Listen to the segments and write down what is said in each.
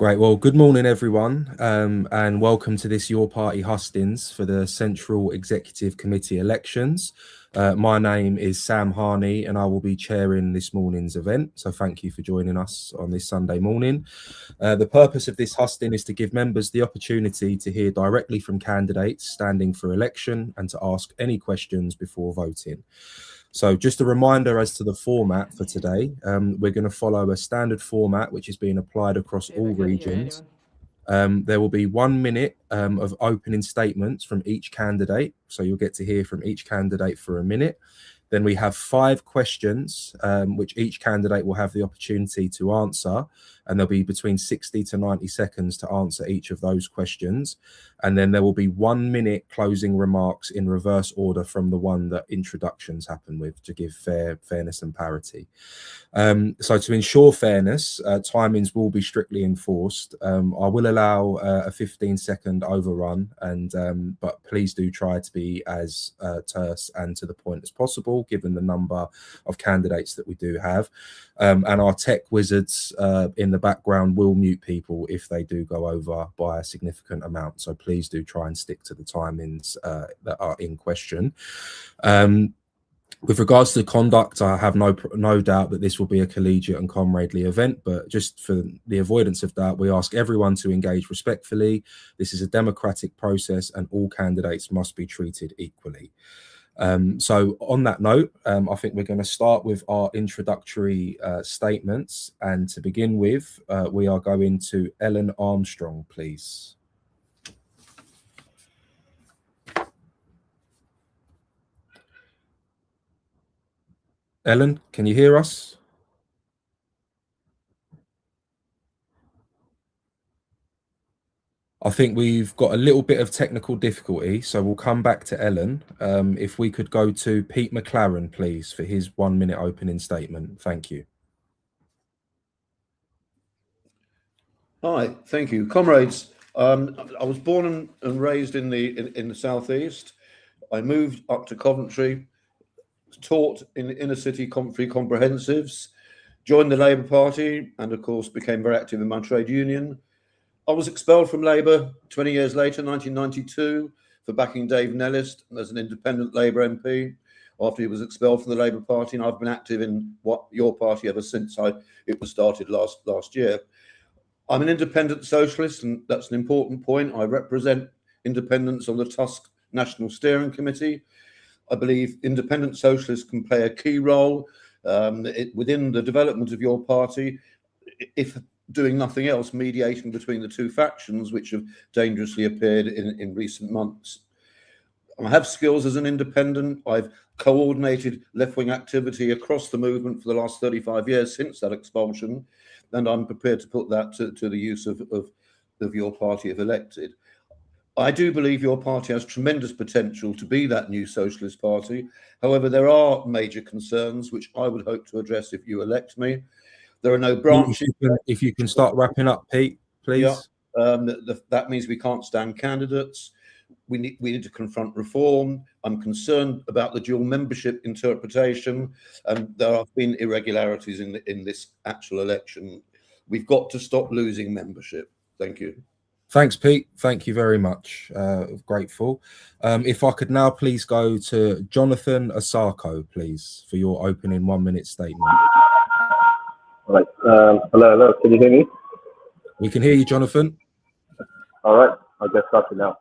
Great. Well, good morning, everyone, and welcome to this Your Party Hustings for the Central Executive Committee elections. My name is Sam Harney, and I will be chairing this morning's event. So thank you for joining us on this Sunday morning. The purpose of this husting is to give members the opportunity to hear directly from candidates standing for election and to ask any questions before voting. So just a reminder as to the format for today. We're going to follow a standard format which is being applied across all regions. There will be 1 minute of opening statements from each candidate. So you'll get to hear from each candidate for a minute. Then we have 5 questions, which each candidate will have the opportunity to answer. And there'll be between 60 to 90 seconds to answer each of those questions. And then there will be 1 minute closing remarks in reverse order from the one that introductions happen with, to give fairness and parity. So to ensure fairness, timings will be strictly enforced. I will allow a 15-second overrun, but please do try to be as terse and to the point as possible, given the number of candidates that we do have. And our tech wizards in the background will mute people if they do go over by a significant amount. So please do try and stick to the timings that are in question. With regards to the conduct, I have no doubt that this will be a collegiate and comradely event, but just for the avoidance of doubt, we ask everyone to engage respectfully. This is a democratic process and all candidates must be treated equally. So on that note, I think we're going to start with our introductory statements. And to begin with, we are going to Ellen Armstrong, please. Ellen, can you hear us? I think we've got a little bit of technical difficulty, so we'll come back to Ellen. If we could go to Pete McLaren, please, for his 1 minute opening statement. Thank you. Hi, thank you. Comrades, I was born and raised in the southeast. I moved up to Coventry, taught in inner city free comprehensives, joined the Labour Party, and of course became very active in my trade union. I was expelled from Labour 20 years later, 1992, for backing Dave Nellis as an independent Labour MP after he was expelled from the Labour Party, and I've been active in your party ever since it was started last year. I'm an independent socialist, and that's an important point. I represent independents on the Tusk National Steering Committee. I believe independent socialists can play a key role within the development of your party, if doing nothing else, mediating between the two factions, which have dangerously appeared in recent months. I have skills as an independent. I've coordinated left-wing activity across the movement for the last 35 years since that expulsion, and I'm prepared to put that to the use of your party if elected. I do believe your party has tremendous potential to be that new socialist party. However, there are major concerns which I would hope to address if you elect me. There are no branches. If you can start wrapping up, Pete, please. Yeah, that means we can't stand candidates. We need to confront reform. I'm concerned about the dual membership interpretation, and there have been irregularities in this actual election. We've got to stop losing membership. Thank you. Thanks, Pete. Thank you very much. Grateful. If I could now please go to Jonathan Asako, please, for your opening 1 minute statement. All right. Hello. Can you hear me? We can hear you, Jonathan. All right. I'll get started now.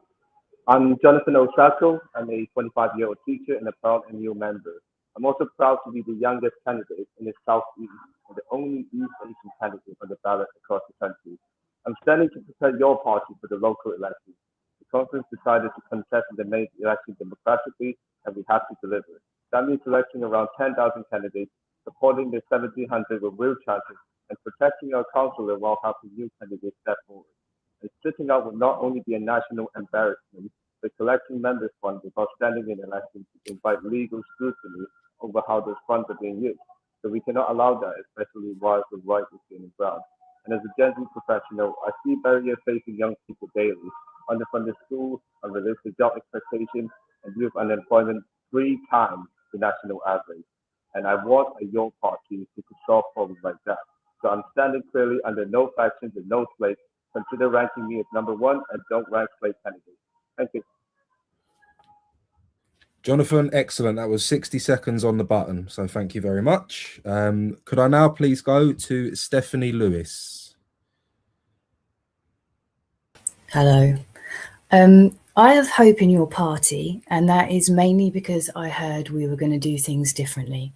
I'm Jonathan Osako. I'm a 25-year-old teacher and a proud NU member. I'm also proud to be the youngest candidate in the Southeast and the only East Asian candidate on the ballot across the country. I'm standing to prepare your party for the local elections. The conference decided to contest the main election democratically, and we have to deliver. That means selecting around 10,000 candidates, supporting the 1,700 with wheelchairs, and protecting our councillor while helping new candidates step forward. And sitting out will not only be a national embarrassment, but collecting members' funds without standing in elections to invite legal scrutiny over how those funds are being used. So we cannot allow that, especially while the right is gaining ground. And as a Gen Z professional, I see barriers facing young people daily, underfunded schools, unrealistic job expectations, and youth unemployment 3 times the national average. And I want a young party who could solve problems like that. So I'm standing clearly under no factions and no slates. Consider ranking me as number one and don't rank slate candidates. Thank you. Jonathan, excellent. That was 60 seconds on the button. So thank you very much. Could I now please go to Stephanie Lewis? Hello. I have hope in your party, and that is mainly because I heard we were going to do things differently.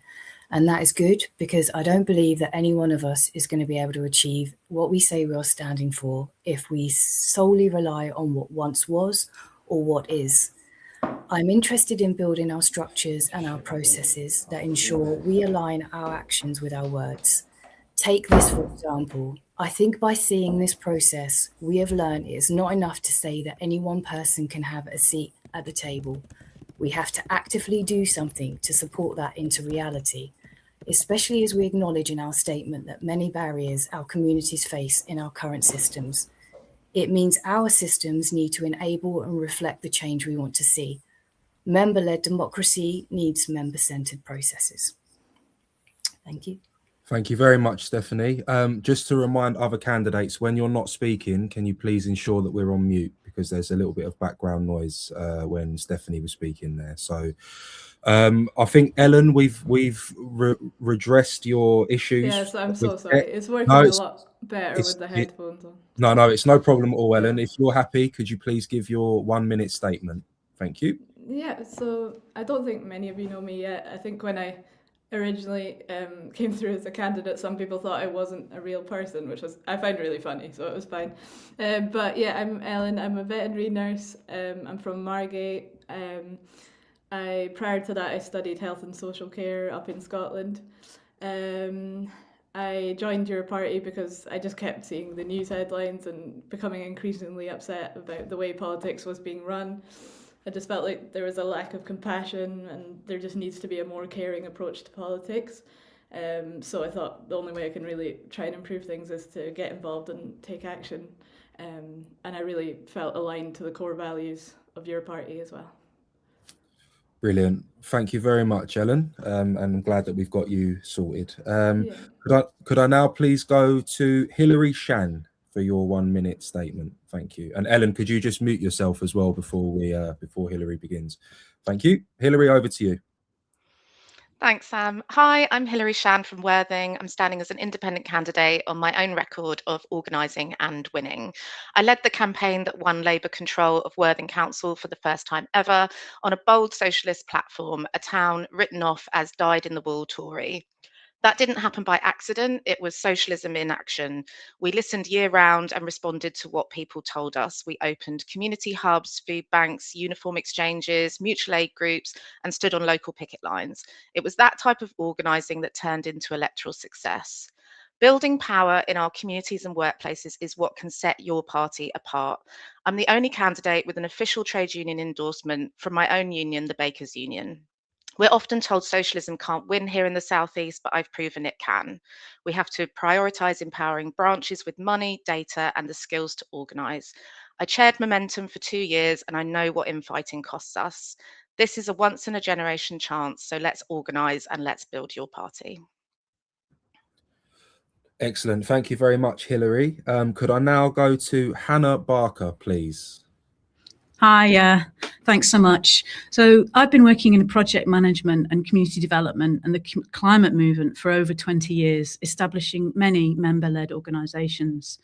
And that is good, because I don't believe that any one of us is going to be able to achieve what we say we are standing for if we solely rely on what once was or what is. I'm interested in building our structures and our processes that ensure we align our actions with our words. Take this, for example. I think by seeing this process, we have learned it's not enough to say that any one person can have a seat at the table. We have to actively do something to support that into reality, especially as we acknowledge in our statement that many barriers our communities face in our current systems. It means our systems need to enable and reflect the change we want to see. Member-led democracy needs member-centered processes. Thank you. Thank you very much, Stephanie. Just to remind other candidates, when you're not speaking, can you please ensure that we're on mute, because there's a little bit of background noise when Stephanie was speaking there. So I think, Ellen, we've redressed your issues. Yes, I'm so sorry. It's working a lot better with the headphones on. No, it's no problem at all, Ellen. If you're happy, could you please give your 1 minute statement? Thank you. Yeah, so I don't think many of you know me yet. I think when I originally came through as a candidate, some people thought I wasn't a real person, which I find really funny, so it was fine. But yeah, I'm Ellen. I'm a veterinary nurse. I'm from Margate. Prior to that, I studied health and social care up in Scotland. I joined your party because I just kept seeing the news headlines and becoming increasingly upset about the way politics was being run. I just felt like there was a lack of compassion, and there just needs to be a more caring approach to politics. So I thought the only way I can really try and improve things is to get involved and take action. And I really felt aligned to the core values of your party as well. Brilliant. Thank you very much, Ellen. And I'm glad that we've got you sorted. Could I now please go to Hilary Shan for your 1 minute statement? Thank you. And Ellen, could you just mute yourself as well before Hilary begins? Thank you. Hilary, over to you. Thanks, Sam. Hi, I'm Hilary Shan from Worthing. I'm standing as an independent candidate on my own record of organising and winning. I led the campaign that won Labour control of Worthing Council for the first time ever on a bold socialist platform, a town written off as dyed-in-the-wool Tory. That didn't happen by accident. It was socialism in action. We listened year round and responded to what people told us. We opened community hubs, food banks, uniform exchanges, mutual aid groups, and stood on local picket lines. It was that type of organising that turned into electoral success. Building power in our communities and workplaces is what can set your party apart. I'm the only candidate with an official trade union endorsement from my own union, the Bakers Union. We're often told socialism can't win here in the Southeast, but I've proven it can. We have to prioritise empowering branches with money, data, and the skills to organise. I chaired Momentum for 2 years, and I know what infighting costs us. This is a once-in-a-generation chance, so let's organise and let's build your party. Excellent. Thank you very much, Hilary. Could I now go to Hannah Barker, please? Hi, thanks so much. So I've been working in project management and community development and the climate movement for over 20 years, establishing many member-led organisations.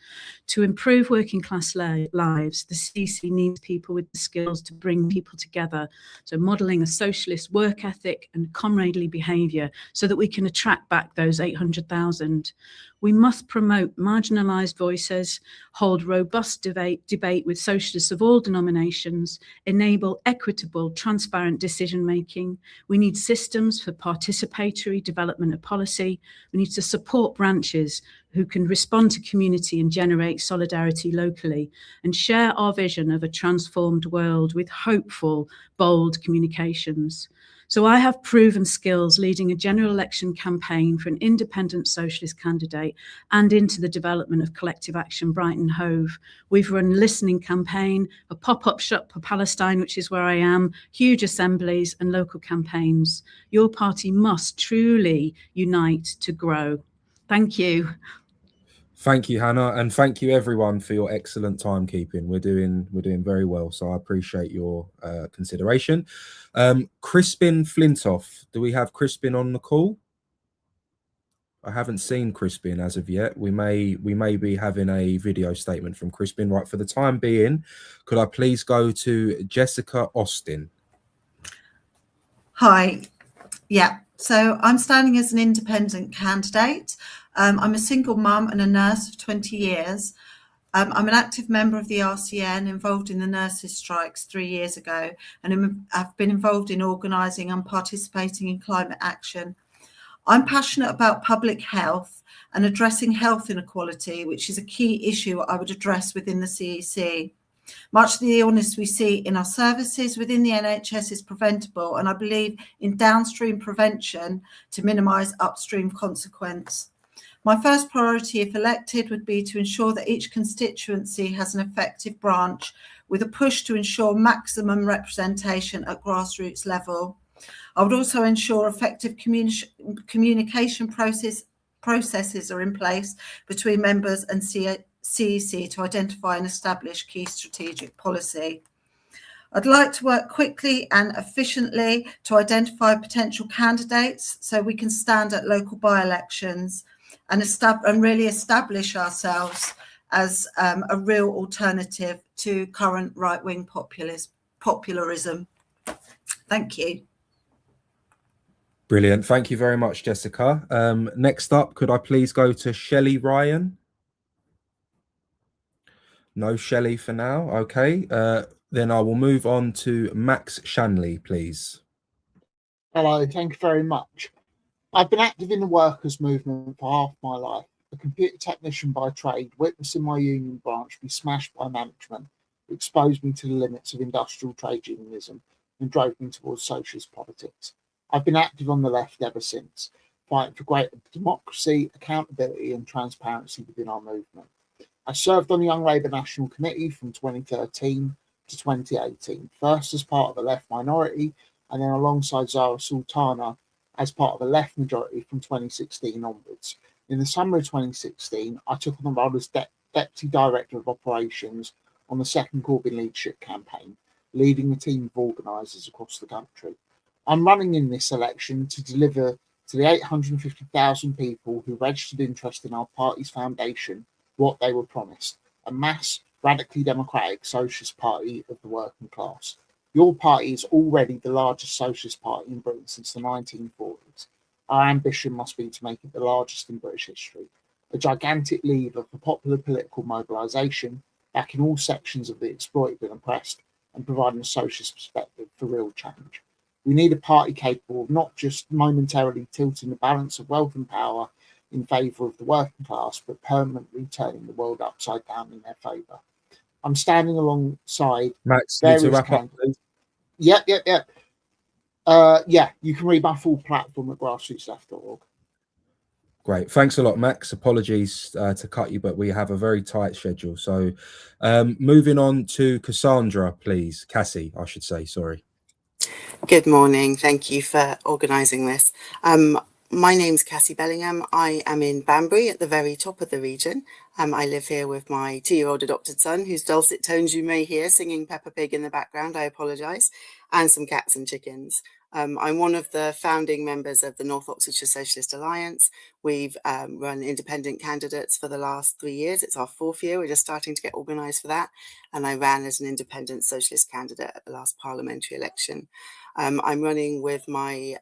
To improve working class lives, the CEC needs people with the skills to bring people together. So modelling a socialist work ethic and comradely behaviour so that we can attract back those 800,000. We must promote marginalised voices, hold robust debate with socialists of all denominations, enable equitable, transparent decision-making. We need systems for participatory development of policy. We need to support branches who can respond to community and generate solidarity locally, and share our vision of a transformed world with hopeful, bold communications. So I have proven skills leading a general election campaign for an independent socialist candidate and into the development of collective action Brighton Hove. We've run a listening campaign, a pop-up shop for Palestine, which is where I am, huge assemblies and local campaigns. Your party must truly unite to grow. Thank you. Thank you, Hannah, and thank you everyone for your excellent timekeeping. We're doing very well, so I appreciate your consideration. Crispin Flintoff, do we have Crispin on the call? I haven't seen Crispin as of yet. We may be having a video statement from Crispin. Right, for the time being, could I please go to Jessica Austin? Hi. Yeah, so I'm standing as an independent candidate. I'm a single mum and a nurse of 20 years. I'm an active member of the RCN, involved in the nurses' strikes 3 years ago, and I've been involved in organising and participating in climate action. I'm passionate about public health and addressing health inequality, which is a key issue I would address within the CEC. Much of the illness we see in our services within the NHS is preventable, and I believe in downstream prevention to minimise upstream consequence. My first priority, if elected, would be to ensure that each constituency has an effective branch with a push to ensure maximum representation at grassroots level. I would also ensure effective communication processes are in place between members and CEC to identify and establish key strategic policy. I'd like to work quickly and efficiently to identify potential candidates so we can stand at local by-elections and really establish ourselves as a real alternative to current right-wing popularism. Thank you. Brilliant. Thank you very much, Jessica. Next up, could I please go to Shelley Ryan? No Shelley for now. Okay. Then I will move on to Max Shanley, please. Hello, thank you very much. I've been active in the workers' movement for half my life. A computer technician by trade, witnessing my union branch be smashed by management, exposed me to the limits of industrial trade unionism and drove me towards socialist politics. I've been active on the left ever since, fighting for greater democracy, accountability and transparency within our movement. I served on the Young Labour National Committee from 2013 to 2018, first as part of the left minority and then alongside Zara Sultana as part of the left majority from 2016 onwards. In the summer of 2016, I took on the role as Deputy Director of Operations on the second Corbyn leadership campaign, leading a team of organisers across the country. I'm running in this election to deliver to the 850,000 people who registered interest in our party's foundation what they were promised, a mass, radically democratic socialist party of the working class. Your party is already the largest socialist party in Britain since the 1940s. Our ambition must be to make it the largest in British history, a gigantic lever for popular political mobilisation, backing all sections of the exploited and oppressed, and providing a socialist perspective for real change. We need a party capable of not just momentarily tilting the balance of wealth and power in favour of the working class, but permanently turning the world upside down in their favour. I'm standing alongside Max, need to wrap up, please. Yep. You can read my full platform at grassrootsleft.org. Great. Thanks a lot, Max. Apologies to cut you, but we have a very tight schedule. So moving on to Cassandra, please. Cassie, I should say, sorry. Good morning. Thank you for organising this. My name's Cassie Bellingham. I am in Banbury at the very top of the region. I live here with my 2-year-old adopted son, whose dulcet tones you may hear singing Peppa Pig in the background. I apologise. And some cats and chickens. I'm one of the founding members of the North Oxfordshire Socialist Alliance. We've run independent candidates for the last 3 years. It's our 4th year. We're just starting to get organised for that. And I ran as an independent socialist candidate at the last parliamentary election. I'm running with my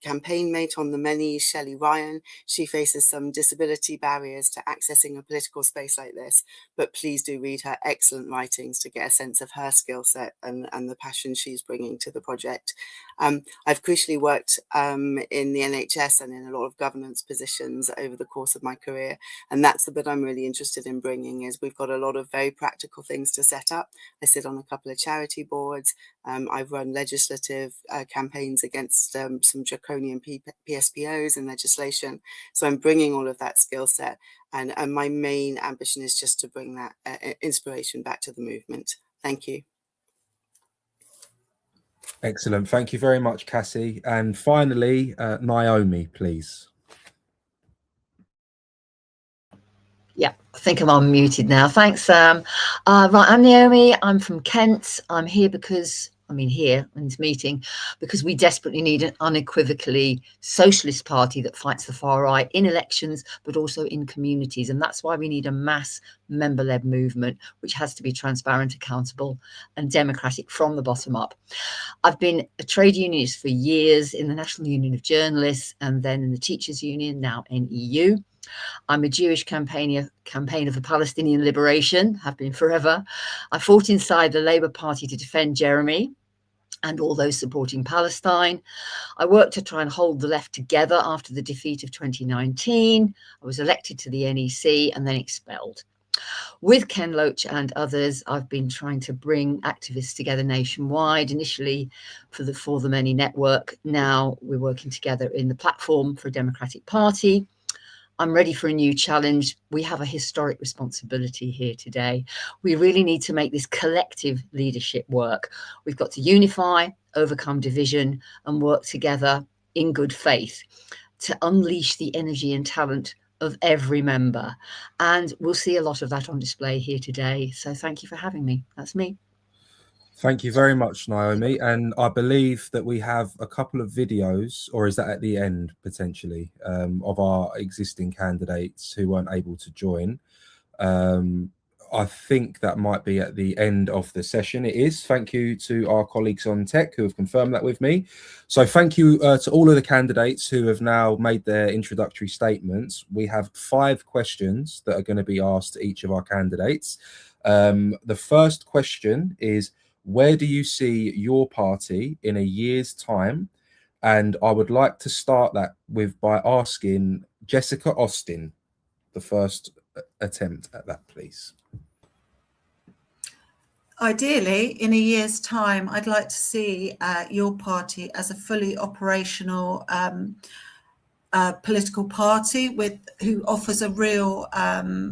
campaign mate on the many, Shelley Ryan. She faces some disability barriers to accessing a political space like this, but please do read her excellent writings to get a sense of her skill set and the passion she's bringing to the project. I've crucially worked in the NHS and in a lot of governance positions over the course of my career, and that's the bit I'm really interested in bringing. Is we've got a lot of very practical things to set up. I sit on a couple of charity boards. I've run legislative campaigns against some draconian PSPOs and legislation. So I'm bringing all of that skill set, and my main ambition is just to bring that inspiration back to the movement. Thank you. Excellent. Thank you very much, Cassie. And finally, Naomi, please. Yeah, I think I'm unmuted now. Thanks, Sam. Right, I'm Naomi. I'm from Kent. I'm here because, here in this meeting, because we desperately need an unequivocally socialist party that fights the far right in elections, but also in communities. And that's why we need a mass member-led movement, which has to be transparent, accountable, and democratic from the bottom up. I've been a trade unionist for years in the National Union of Journalists and then in the Teachers Union, now NEU. I'm a Jewish campaigner for Palestinian liberation, have been forever. I fought inside the Labour Party to defend Jeremy and all those supporting Palestine. I worked to try and hold the left together after the defeat of 2019. I was elected to the NEC and then expelled. With Ken Loach and others, I've been trying to bring activists together nationwide, initially for the Many network. Now we're working together in the Platform for a Democratic Party. I'm ready for a new challenge. We have a historic responsibility here today. We really need to make this collective leadership work. We've got to unify, overcome division, and work together in good faith to unleash the energy and talent of every member. And we'll see a lot of that on display here today. So thank you for having me. That's me. Thank you very much, Naomi. And I believe that we have a couple of videos, or is that at the end potentially, of our existing candidates who weren't able to join. I think that might be at the end of the session. It is. Thank you to our colleagues on tech who have confirmed that with me. So thank you to all of the candidates who have now made their introductory statements. We have 5 questions that are going to be asked to each of our candidates. The first question is, where do you see your party in a year's time? And I would like to start that by asking Jessica Austin, the first attempt at that, please. Ideally, in a year's time, I'd like to see your party as a fully operational political party who offers a real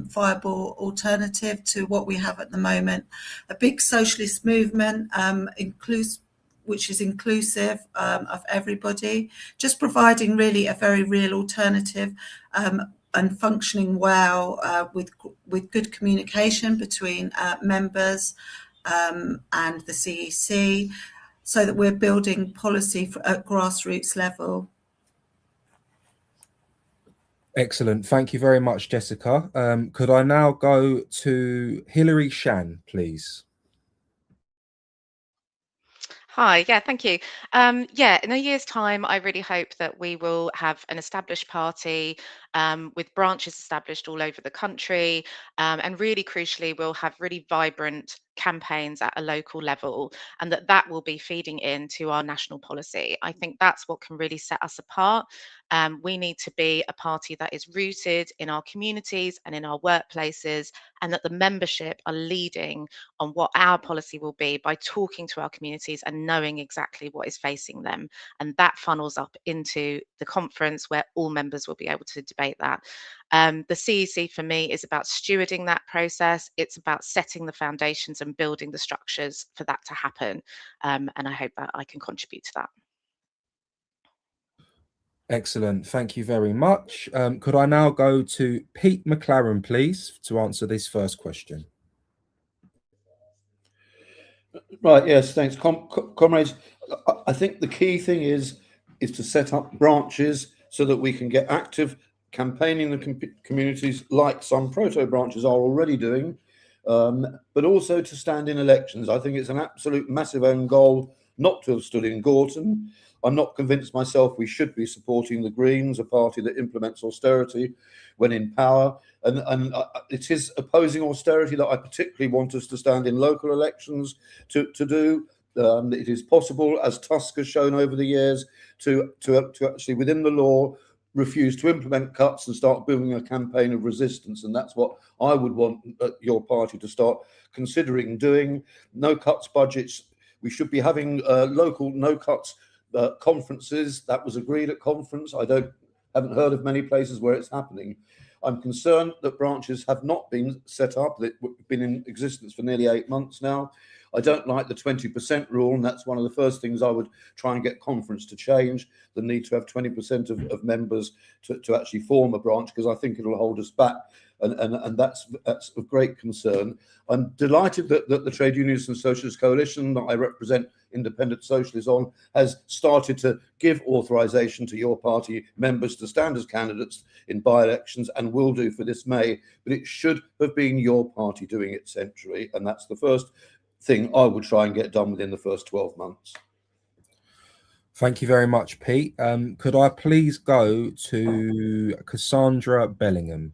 viable alternative to what we have at the moment. A big socialist movement, which is inclusive of everybody, just providing really a very real alternative and functioning well with good communication between members and the CEC, so that we're building policy at grassroots level. Excellent. Thank you very much, Jessica. Could I now go to Hilary Shan, please? Hi, yeah, thank you. Yeah, in a year's time, I really hope that we will have an established party with branches established all over the country. And really crucially, we'll have really vibrant campaigns at a local level, and that will be feeding into our national policy. I think that's what can really set us apart. We need to be a party that is rooted in our communities and in our workplaces, and that the membership are leading on what our policy will be by talking to our communities and knowing exactly what is facing them. And that funnels up into the conference where all members will be able to debate that. The CEC for me is about stewarding that process. It's about setting the foundations and building the structures for that to happen. And I hope that I can contribute to that. Excellent. Thank you very much. Could I now go to Pete McLaren, please, to answer this first question? Right, yes, thanks. Comrades, I think the key thing is to set up branches so that we can get active campaigning the communities like some proto branches are already doing, but also to stand in elections. I think it's an absolute massive own goal not to have stood in Gorton. I'm not convinced myself we should be supporting the Greens, a party that implements austerity when in power. And it is opposing austerity that I particularly want us to stand in local elections to do. It is possible, as Tusk has shown over the years, to actually, within the law, refuse to implement cuts and start building a campaign of resistance. And that's what I would want your party to start considering doing. No cuts budgets. We should be having local no cuts conferences. That was agreed at conference. Haven't heard of many places where it's happening. I'm concerned that branches have not been set up. They've been in existence for nearly 8 months now. I don't like the 20% rule, and that's one of the first things I would try and get conference to change, the need to have 20% of members to actually form a branch, because I think it'll hold us back and that's of great concern. I'm delighted that the Trade Unions and Socialist Coalition that I represent independent socialists on has started to give authorisation to your party members to stand as candidates in by-elections and will do for this May, but it should have been your party doing it centrally, and that's the first thing I would try and get done within the first 12 months. Thank you very much, Pete. Could I please go to Cassandra Bellingham?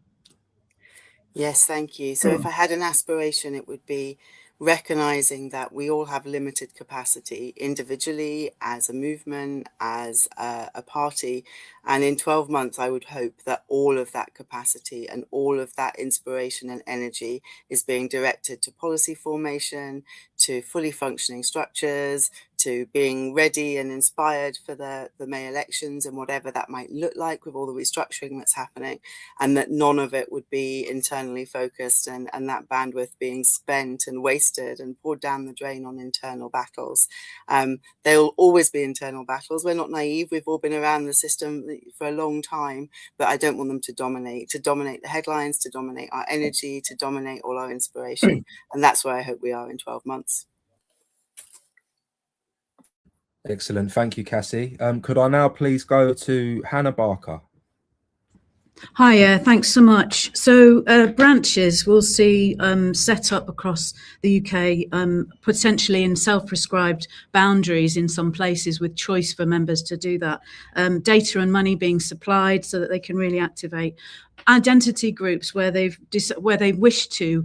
Yes, thank you. So if I had an aspiration, it would be recognizing that we all have limited capacity individually, as a movement, as a party. And in 12 months, I would hope that all of that capacity and all of that inspiration and energy is being directed to policy formation, to fully functioning structures, to being ready and inspired for the May elections and whatever that might look like with all the restructuring that's happening, and that none of it would be internally focused and that bandwidth being spent and wasted and poured down the drain on internal battles. There will always be internal battles. We're not naive. We've all been around the system for a long time, but I don't want them to dominate the headlines, to dominate our energy, to dominate all our inspiration. And that's where I hope we are in 12 months. Excellent. Thank you, Cassie. Could I now please go to Hannah Barker? Hi, thanks so much. So branches we'll see set up across the UK, potentially in self-prescribed boundaries in some places with choice for members to do that. Data and money being supplied so that they can really activate identity groups where they wish to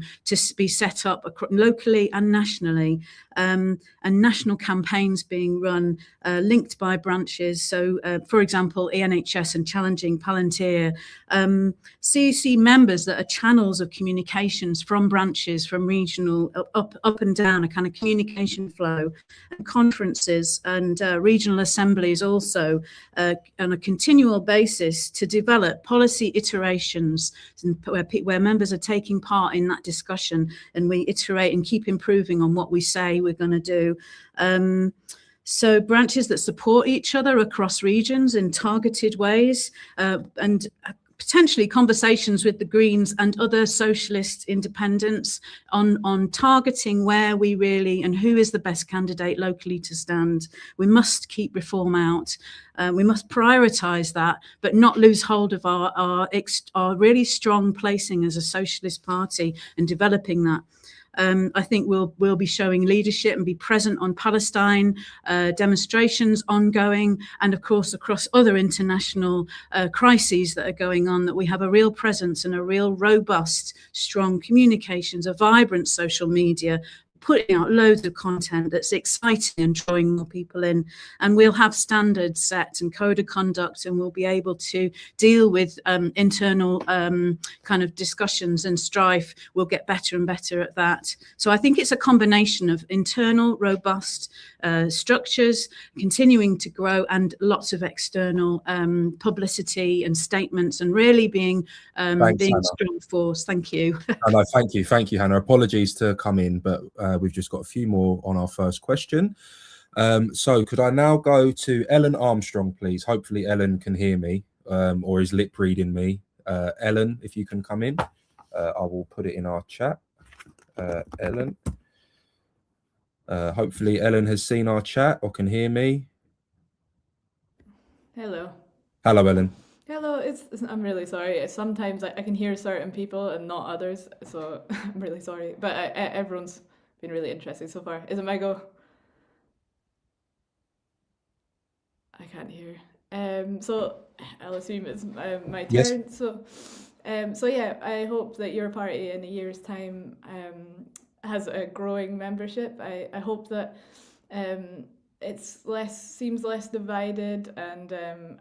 be set up locally and nationally, and national campaigns being run linked by branches. So, for example, ENHS and Challenging Palantir, CEC members that are channels of communications from branches, from regional up and down, a kind of communication flow, and conferences and regional assemblies also on a continual basis to develop policy iterations where members are taking part in that discussion, and we iterate and keep improving on what we say we're going to do. So branches that support each other across regions in targeted ways, and potentially conversations with the Greens and other socialist independents on targeting where we really and who is the best candidate locally to stand. We must keep reform out. We must prioritise that, but not lose hold of our really strong placing as a socialist party and developing that. I think we'll be showing leadership and be present on Palestine demonstrations ongoing, and of course across other international crises that are going on, that we have a real presence and a real robust, strong communications, a vibrant social media, putting out loads of content that's exciting and drawing more people in. And we'll have standards set and code of conduct, and we'll be able to deal with internal kind of discussions and strife. We'll get better and better at that. So I think it's a combination of internal, robust structures, continuing to grow, and lots of external publicity and statements, and really being a strong force. Thank you. No, thank you, Hannah. Apologies to come in, but we've just got a few more on our first question. So could I now go to Ellen Armstrong, please? Hopefully Ellen can hear me, or is lip reading me. Ellen, if you can come in, I will put it in our chat. Ellen. Hopefully Ellen has seen our chat or can hear me. Hello. Hello, Ellen. Hello, I'm really sorry. Sometimes I can hear certain people and not others, so I'm really sorry. But everyone's been really interesting so far. Is it my go? I can't hear. So I'll assume it's my turn. Yes. So yeah, I hope that your party in a year's time has a growing membership. I hope that it's seems less divided, and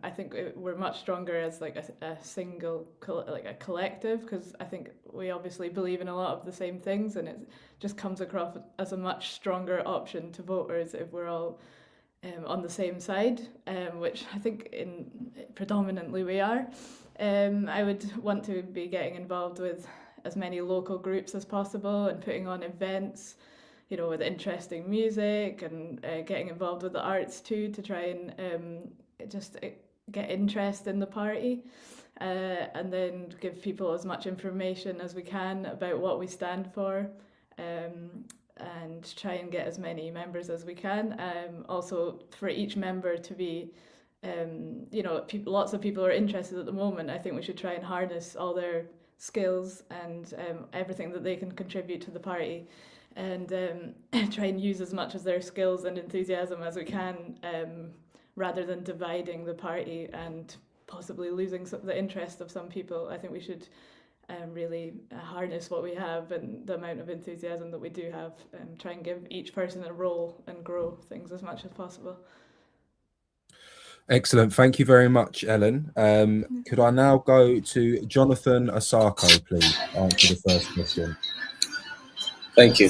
I think we're much stronger as like a single, like a collective, because I think we obviously believe in a lot of the same things, and it just comes across as a much stronger option to voters if we're all on the same side, which I think predominantly we are. I would want to be getting involved with as many local groups as possible and putting on events, you know, with interesting music, and getting involved with the arts too, to try and just get interest in the party. and then give people as much information as we can about what we stand for, and try and get as many members as we can. Also, for each member to be, lots of people are interested at the moment. I think we should try and harness all their skills and everything that they can contribute to the party, and try and use as much of their skills and enthusiasm as we can, rather than dividing the party and possibly losing the interest of some people. I think we should really harness what we have and the amount of enthusiasm that we do have, and try and give each person a role and grow things as much as possible. Excellent. Thank you very much, Ellen. Could I now go to Jonathan Asako, please, answer the first question? Thank you.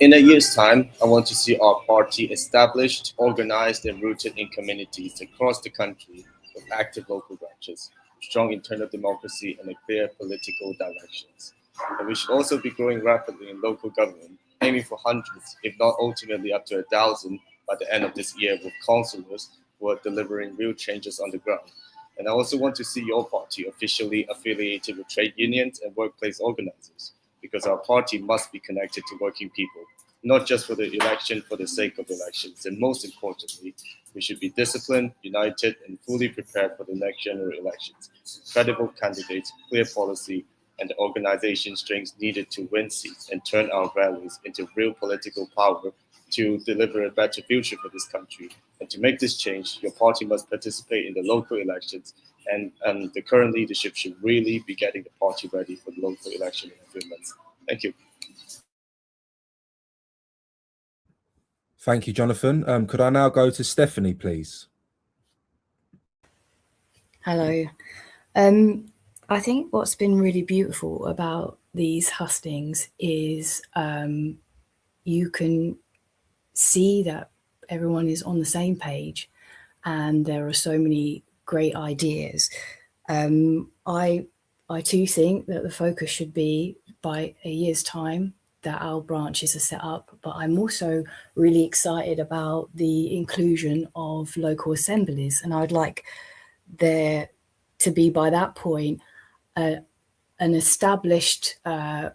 In a year's time, I want to see our party established, organized, and rooted in communities across the country with active local branches, strong internal democracy, and a clear political directions. And we should also be growing rapidly in local government, aiming for hundreds, if not ultimately up to 1,000 by the end of this year, with councillors who are delivering real changes on the ground. And I also want to see your party officially affiliated with trade unions and workplace organizers, because our party must be connected to working people, not just for the election for the sake of elections. And most importantly, we should be disciplined, united, and fully prepared for the next general elections. Credible candidates, clear policy, and the organization strengths needed to win seats and turn our values into real political power to deliver a better future for this country. And to make this change, your party must participate in the local elections, and the current leadership should really be getting the party ready for the local election in a few months. Thank you. Thank you, Jonathan. Could I now go to Stephanie, please? Hello. I think what's been really beautiful about these hustings is you can see that everyone is on the same page, and there are so many great ideas. I too think that the focus should be, by a year's time, that our branches are set up, but I'm also really excited about the inclusion of local assemblies, and I'd like there to be, by that point, an established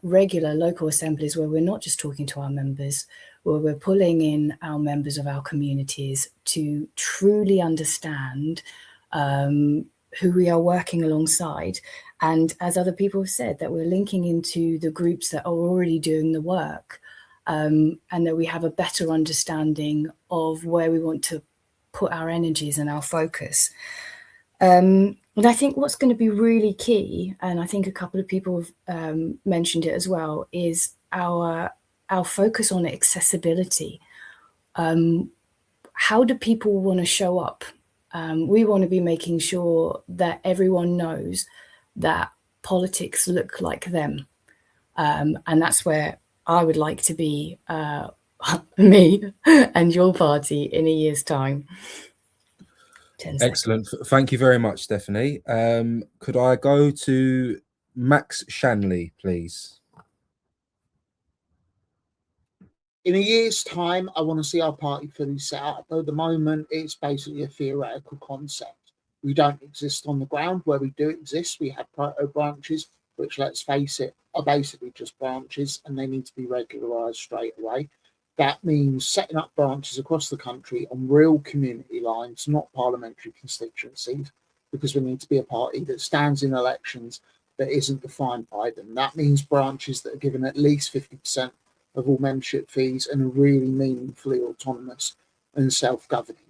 regular local assemblies where we're not just talking to our members, where we're pulling in our members of our communities to truly understand who we are working alongside. And as other people have said, that we're linking into the groups that are already doing the work, and that we have a better understanding of where we want to put our energies and our focus. And I think what's going to be really key, and I think a couple of people have mentioned it as well, is our focus on accessibility. How do people want to show up? We want to be making sure that everyone knows that politics look like them. And that's where I would like to be, me and your party in a year's time. Excellent. Thank you very much, Stephanie. Could I go to Max Shanley, please? In a year's time, I want to see our party fully set up. At the moment, it's basically a theoretical concept. We don't exist on the ground. Where we do exist, we have proto branches, which, let's face it, are basically just branches, and they need to be regularised straight away. That means setting up branches across the country on real community lines, not parliamentary constituencies, because we need to be a party that stands in elections that isn't defined by them. That means branches that are given at least 50% of all membership fees and are really meaningfully autonomous and self-governing.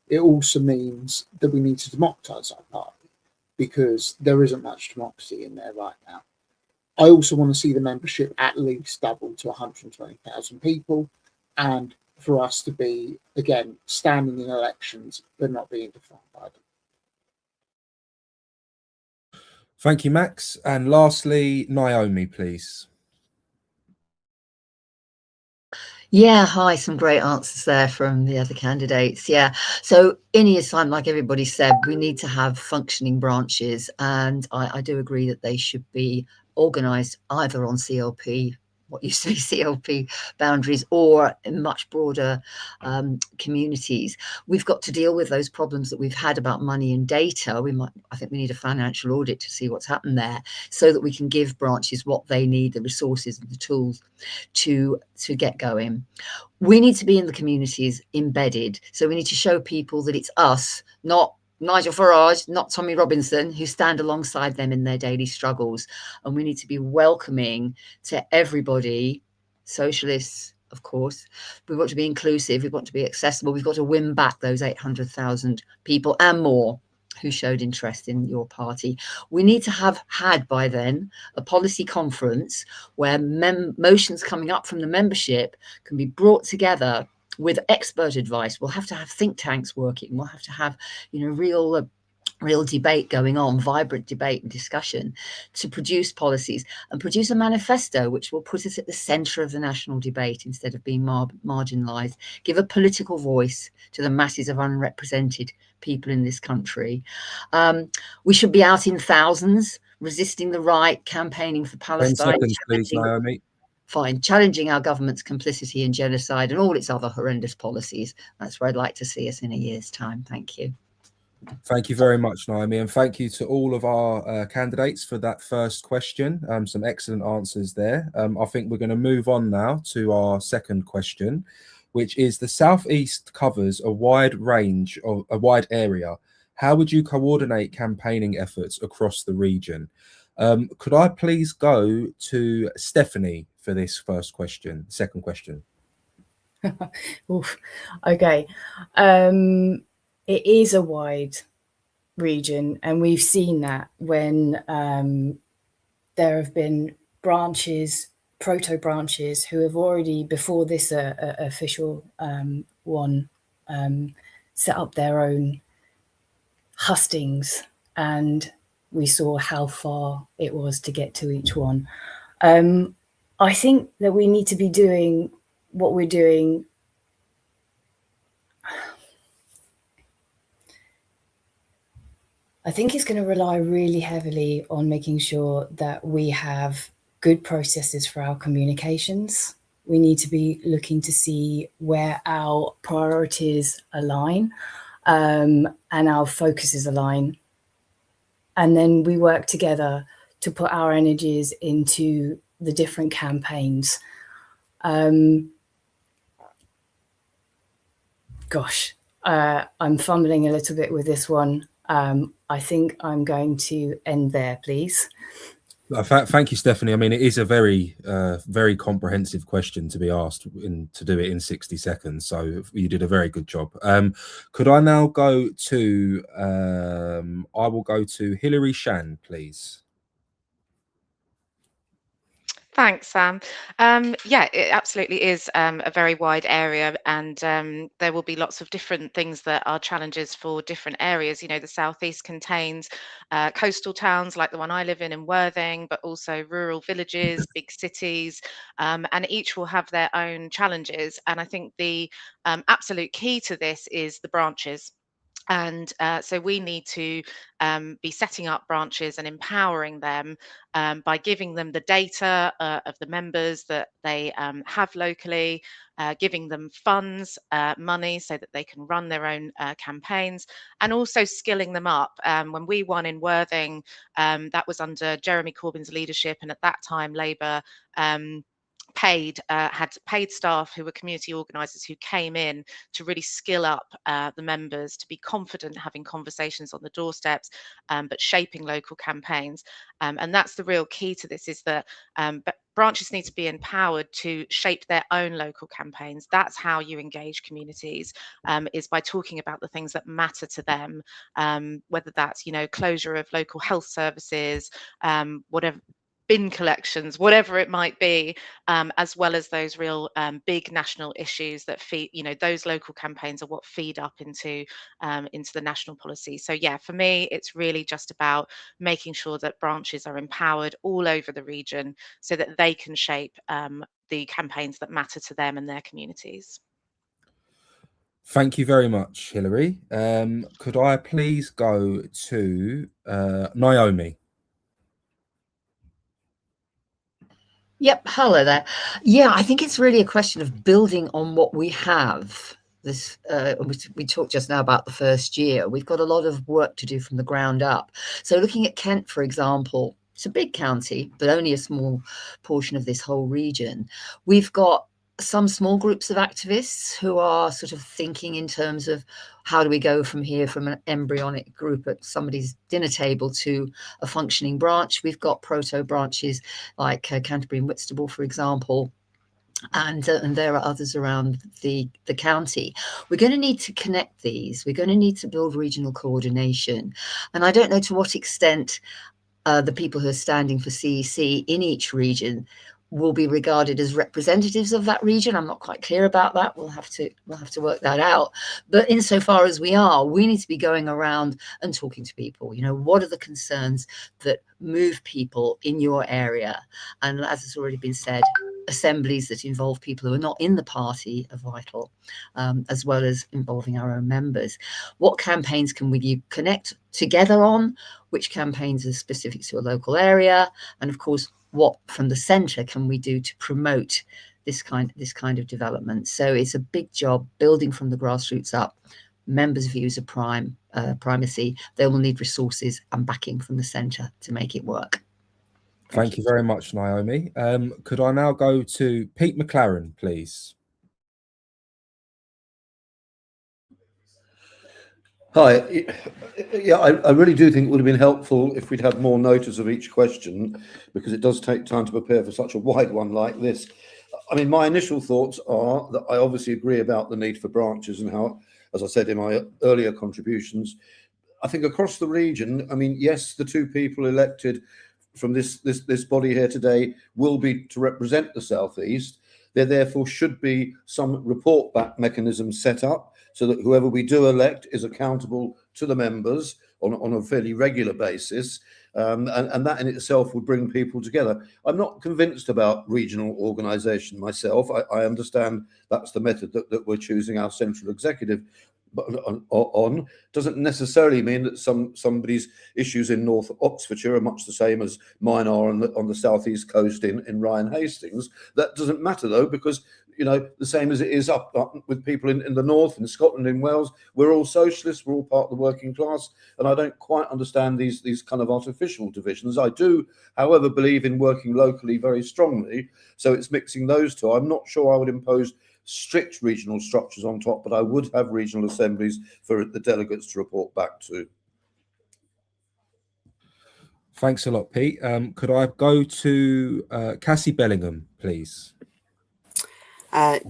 It also means that we need to democratise our party, because there isn't much democracy in there right now. I also want to see the membership at least double to 120,000 people, and for us to be, again, standing in elections but not being defined by them. Thank you, Max. And lastly, Naomi, please. Yeah, hi, some great answers there from the other candidates. Yeah, so in a year's time, like everybody said, we need to have functioning branches, and I do agree that they should be organised either on CLP what used to be CLP boundaries, or in much broader communities. We've got to deal with those problems that we've had about money and data. I think we need a financial audit to see what's happened there, so that we can give branches what they need, the resources and the tools to get going. We need to be in the communities embedded. So we need to show people that it's us, not Nigel Farage, not Tommy Robinson, who stand alongside them in their daily struggles. And we need to be welcoming to everybody, socialists, of course. We want to be inclusive. We want to be accessible. We've got to win back those 800,000 people and more who showed interest in your party. We need to have had by then a policy conference where motions coming up from the membership can be brought together with expert advice. We'll have to have think tanks working. We'll have to have, real debate going on, vibrant debate and discussion, to produce policies and produce a manifesto which will put us at the centre of the national debate instead of being marginalised, give a political voice to the masses of unrepresented people in this country. We should be out in thousands, resisting the right, campaigning for Palestine. 10 seconds, please, Naomi. Fine, challenging our government's complicity in genocide and all its other horrendous policies. That's where I'd like to see us in a year's time. Thank you. Thank you very much, Naomi, and thank you to all of our candidates for that first question. Some excellent answers there. I think we're going to move on now to our second question, which is: the Southeast covers a wide area. How would you coordinate campaigning efforts across the region? Could I please go to Stephanie for this second question? Oof. Okay. It is a wide region, and we've seen that when there have been branches, proto-branches, who have already, before this official one, set up their own hustings, and we saw how far it was to get to each one. I think that we need to be doing what we're doing. I think it's going to rely really heavily on making sure that we have good processes for our communications. We need to be looking to see where our priorities align, and our focuses align. And then we work together to put our energies into the different campaigns. I'm fumbling a little bit with this one. I think I'm going to end there, please. Thank you, Stephanie. I mean, it is a very, very comprehensive question to be asked to do it in 60 seconds. So you did a very good job. Could I now go to, I will go to Hilary Shan, please. Thanks, Sam. Yeah, it absolutely is a very wide area, and there will be lots of different things that are challenges for different areas. The Southeast contains coastal towns like the one I live in Worthing, but also rural villages, big cities, and each will have their own challenges. And I think the absolute key to this is the branches. And so we need to be setting up branches and empowering them by giving them the data of the members that they have locally, giving them funds, money, so that they can run their own campaigns, and also skilling them up. When we won in Worthing, that was under Jeremy Corbyn's leadership, and at that time Labour had paid staff who were community organisers who came in to really skill up the members to be confident having conversations on the doorsteps, but shaping local campaigns. And that's the real key to this, is that branches need to be empowered to shape their own local campaigns. That's how you engage communities, is by talking about the things that matter to them, whether that's, closure of local health services, whatever, bin collections, whatever it might be, as well as those real big national issues that feed, those local campaigns are what feed up into the national policy. So yeah, for me, it's really just about making sure that branches are empowered all over the region so that they can shape the campaigns that matter to them and their communities. Thank you very much, Hilary. Could I please go to Naomi? Yep, hello there. Yeah, I think it's really a question of building on what we have. This we talked just now about the first year. We've got a lot of work to do from the ground up. So looking at Kent, for example, it's a big county, but only a small portion of this whole region. We've got some small groups of activists who are sort of thinking in terms of how do we go from here, from an embryonic group at somebody's dinner table to a functioning branch. We've got proto branches like Canterbury and Whitstable, for example, and there are others around the county. We're going to need to connect these. We're going to need to build regional coordination. And I don't know to what extent the people who are standing for CEC in each region will be regarded as representatives of that region. I'm not quite clear about that. We'll have to work that out. But insofar as we are, we need to be going around and talking to people. You know, what are the concerns that move people in your area? And as has already been said, assemblies that involve people who are not in the party are vital, as well as involving our own members. What campaigns can we connect together on? Which campaigns are specific to a local area? And of course, what from the centre can we do to promote this kind of development? So it's a big job building from the grassroots up. Members' views are primacy. They will need resources and backing from the centre to make it work. Thank you very much, Naomi. Could I now go to Pete McLaren, please? Hi. Yeah, I really do think it would have been helpful if we'd had more notice of each question, because it does take time to prepare for such a wide one like this. I mean, my initial thoughts are that I obviously agree about the need for branches and how, as I said in my earlier contributions, I think across the region, I mean, yes, the two people elected from this body here today will be to represent the South East. There therefore should be some report back mechanism set up so that whoever we do elect is accountable to the members on a fairly regular basis. And that in itself would bring people together. I'm not convinced about regional organisation myself. I understand that's the method that we're choosing our central executive on. Doesn't necessarily mean that somebody's issues in North Oxfordshire are much the same as mine are on the southeast coast in Ryan Hastings. That doesn't matter though, because you know, the same as it is up with people in the north, in Scotland, in Wales. We're all socialists, we're all part of the working class, and I don't quite understand these kind of artificial divisions. I do, however, believe in working locally very strongly, so it's mixing those two. I'm not sure I would impose strict regional structures on top, but I would have regional assemblies for the delegates to report back to. Thanks a lot, Pete. Could I go to Cassie Bellingham, please?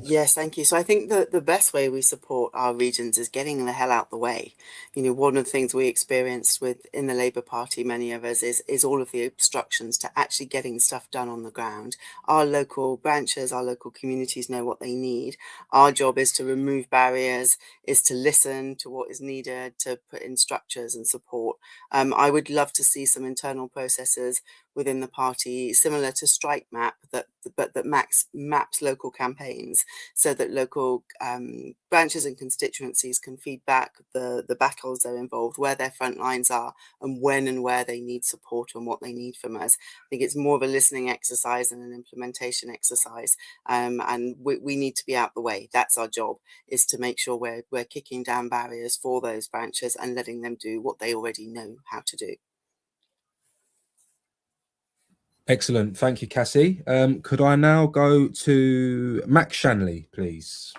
Yes, thank you. So I think that the best way we support our regions is getting the hell out the way. You know, one of the things we experienced in the Labour Party, many of us, is all of the obstructions to actually getting stuff done on the ground. Our local branches, our local communities know what they need. Our job is to remove barriers, is to listen to what is needed, to put in structures and support. I would love to see some internal processes within the party, similar to Strike Map, that maps local campaigns so that local branches and constituencies can feed back the battles they're involved, where their front lines are, and when and where they need support and what they need from us. I think it's more of a listening exercise than an implementation exercise, and we need to be out the way. That's our job, is to make sure we're kicking down barriers for those branches and letting them do what they already know how to do. Excellent. Thank you, Cassie. Could I now go to Max Shanley, please?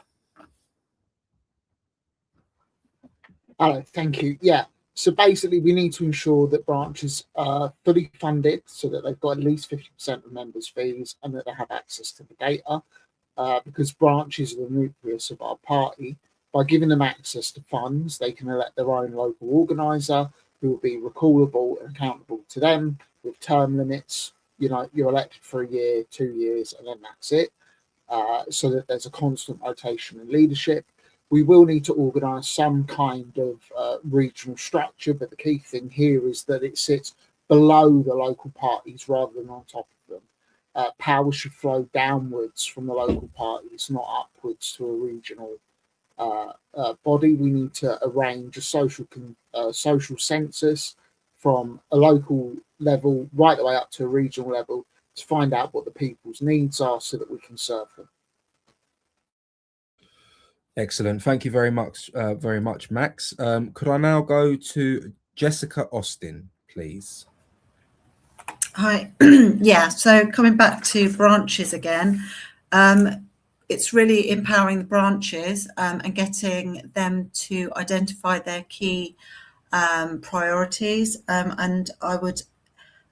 Hello, thank you. Yeah, so basically we need to ensure that branches are fully funded so that they've got at least 50% of members' fees and that they have access to the data, because branches are the nucleus of our party. By giving them access to funds, they can elect their own local organiser who will be recallable and accountable to them with term limits. You know, you're elected for a year, 2 years, and then that's it, so that there's a constant rotation in leadership. We will need to organise some kind of regional structure, but the key thing here is that it sits below the local parties rather than on top of them. Power should flow downwards from the local parties, not upwards to a regional body. We need to arrange a social census from a local level right the way up to a regional level to find out what the people's needs are so that we can serve them. Excellent. Thank you very much, Max. Could I now go to Jessica Austin, please? Hi. Yeah, so coming back to branches again, it's really empowering the branches and getting them to identify their key priorities, and I would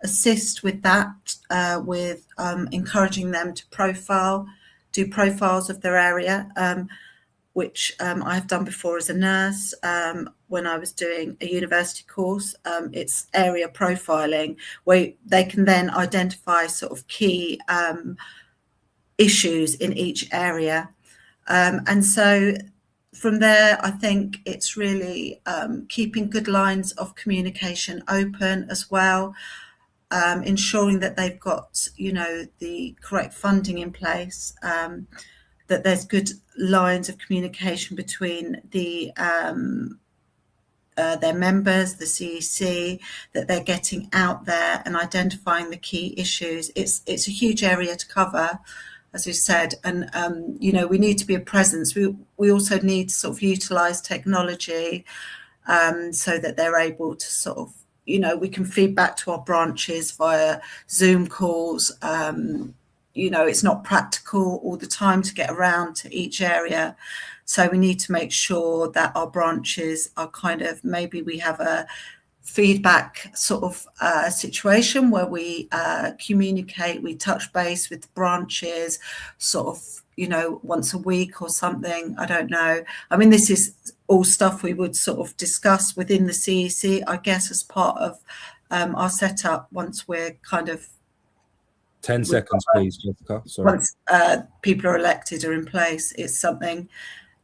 assist with that with encouraging them to do profiles of their area, which I have done before as a nurse. When I was doing a university course, it's area profiling, where they can then identify sort of key issues in each area. And so from there, I think it's really keeping good lines of communication open as well, ensuring that they've got, the correct funding in place, that there's good lines of communication between their members, the CEC, that they're getting out there and identifying the key issues. It's a huge area to cover, as you said, and we need to be a presence. We also need to sort of utilise technology so that they're able to sort of, we can feed back to our branches via Zoom calls. It's not practical all the time to get around to each area. So we need to make sure that our branches are maybe we have a feedback sort of situation where we communicate, we touch base with the branches sort of, once a week or something. I don't know. I mean, this is all stuff we would sort of discuss within the CEC, I guess, as part of our setup once we're 10 seconds, please, Jessica. Sorry. Once people are elected or in place, it's something,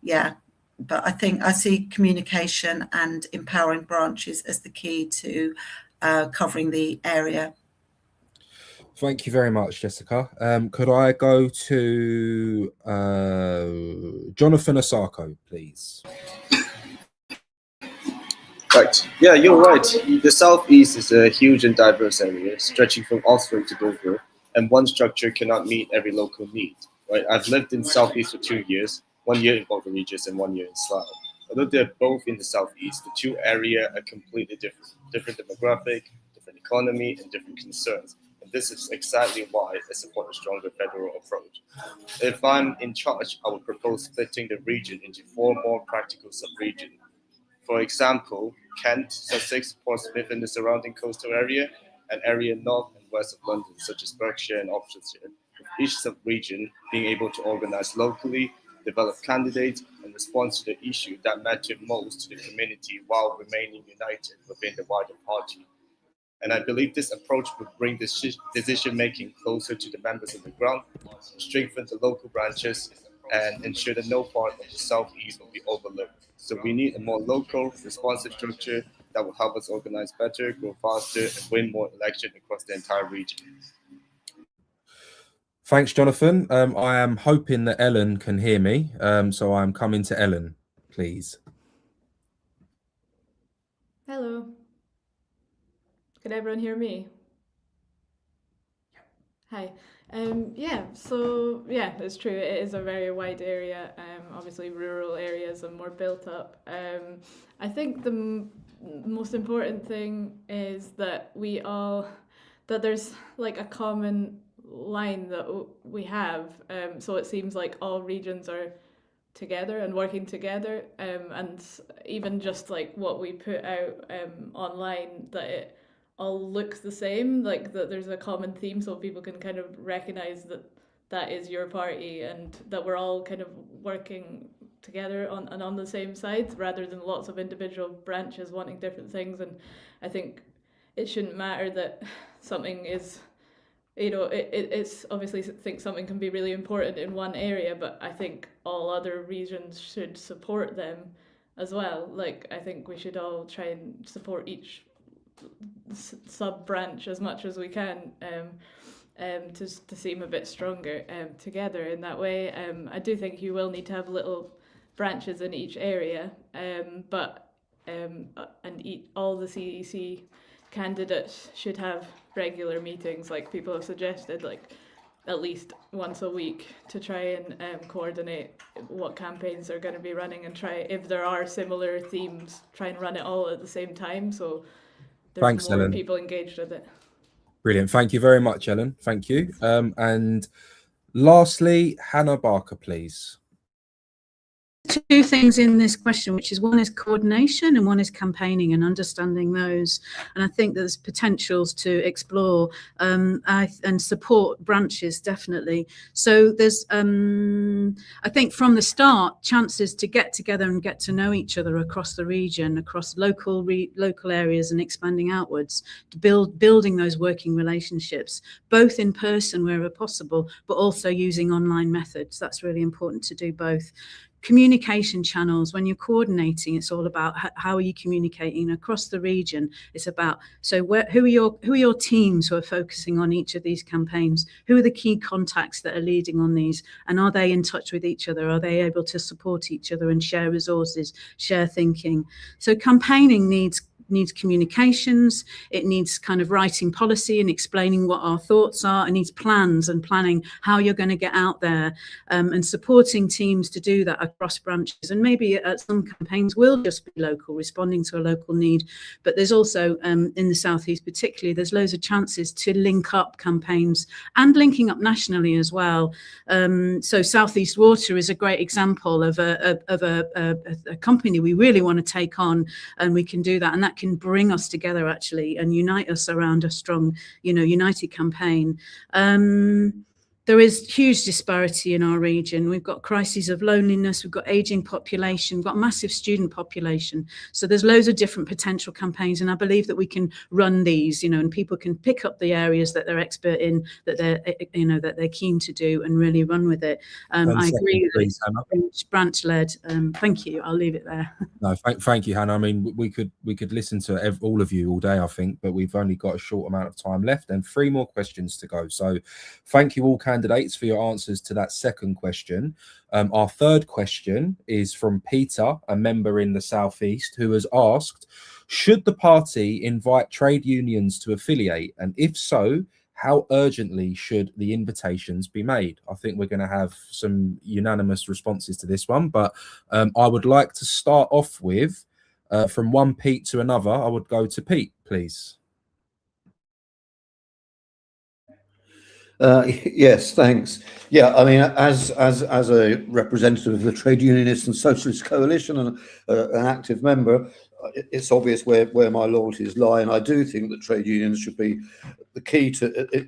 yeah. But I think I see communication and empowering branches as the key to covering the area. Thank you very much, Jessica. Could I go to Jonathan Osako, please? Right. Yeah, you're right. The Southeast is a huge and diverse area, stretching from Oxford to Dover, and one structure cannot meet every local need. Right. I've lived in Southeast for 2 years, 1 year in Bolton Regis and 1 year in Slough. Although they're both in the Southeast, the two areas are completely different demographic, different economy, and different concerns. And this is exactly why I support a stronger federal approach. If I'm in charge, I would propose splitting the region into 4 more practical sub-regions. For example, Kent, Sussex, Portsmouth and the surrounding coastal area, and area north and west of London, such as Berkshire and Oxfordshire, with each sub-region being able to organise locally, develop candidates, and respond to the issue that matter most to the community while remaining united within the wider party. And I believe this approach would bring decision-making closer to the members on the ground, strengthen the local branches, and ensure that no part of the Southeast will be overlooked. So we need a more local, responsive structure that will help us organize better, grow faster, and win more elections across the entire region. Thanks, Jonathan. I am hoping that Ellen can hear me, so I'm coming to Ellen, please. Hello. Can everyone hear me? Hi. It's true. It is a very wide area. Obviously, rural areas are more built up. I think the most important thing is that there's like a common line that we have. So it seems like all regions are together and working together. And even just like what we put out online, that it all looks the same, like that there's a common theme, so people can kind of recognize that is your party and that we're all kind of working together on the same side, rather than lots of individual branches wanting different things. And I think it shouldn't matter that something is, it's obviously think something can be really important in one area, but I think all other regions should support them as well. Like, I think we should all try and support each sub-branch as much as we can, to seem a bit stronger together in that way. I do think you will need to have little branches in each area, all the CEC candidates should have regular meetings, like people have suggested, like at least once a week, to try and coordinate what campaigns they're going to be running, and try, if there are similar themes, try and run it all at the same time, so there's Thanks, more Ellen. people engaged with it. Brilliant. Thank you very much, Ellen. Thank you. And lastly, Hannah Barker, please. Two things in this question, which is one is coordination and one is campaigning, and understanding those. And I think there's potentials to explore and support branches, definitely. So there's, I think from the start, chances to get together and get to know each other across the region, across local areas, and expanding outwards, to building those working relationships, both in person wherever possible, but also using online methods. That's really important to do both. Communication channels, when you're coordinating, it's all about how are you communicating across the region. It's about, so who are your teams who are focusing on each of these campaigns? Who are the key contacts that are leading on these, and are they in touch with each other? Are they able to support each other and share resources, share thinking? So campaigning needs communications, it needs kind of writing policy and explaining what our thoughts are, it needs plans and planning how you're going to get out there, and supporting teams to do that across branches. And maybe some campaigns will just be local, responding to a local need, but there's also in the Southeast particularly, there's loads of chances to link up campaigns and linking up nationally as well. So Southeast Water is a great example of a company we really want to take on, and we can do that, and that can bring us together actually and unite us around a strong, united campaign. There is huge disparity in our region. We've got crises of loneliness, we've got aging population, we've got massive student population. So there's loads of different potential campaigns, and I believe that we can run these, and people can pick up the areas that they're expert in, that they're keen to do, and really run with it. I agree that it's branch-led. Thank you. I'll leave it there. No, thank you, Hannah. I mean, we could listen to all of you all day, I think, but we've only got a short amount of time left and 3 more questions to go. So thank you all candidates for your answers to that second question. Our third question is from Peter, a member in the Southeast, who has asked, should the party invite trade unions to affiliate? And if so, how urgently should the invitations be made? I think we're going to have some unanimous responses to this one, but I would like to start off with, from one Pete to another, I would go to Pete, please. Yes, thanks. Yeah, I mean, as a representative of the Trade Unionist and Socialist Coalition and an active member, it's obvious where my loyalties lie, and I do think that trade unions should be the key to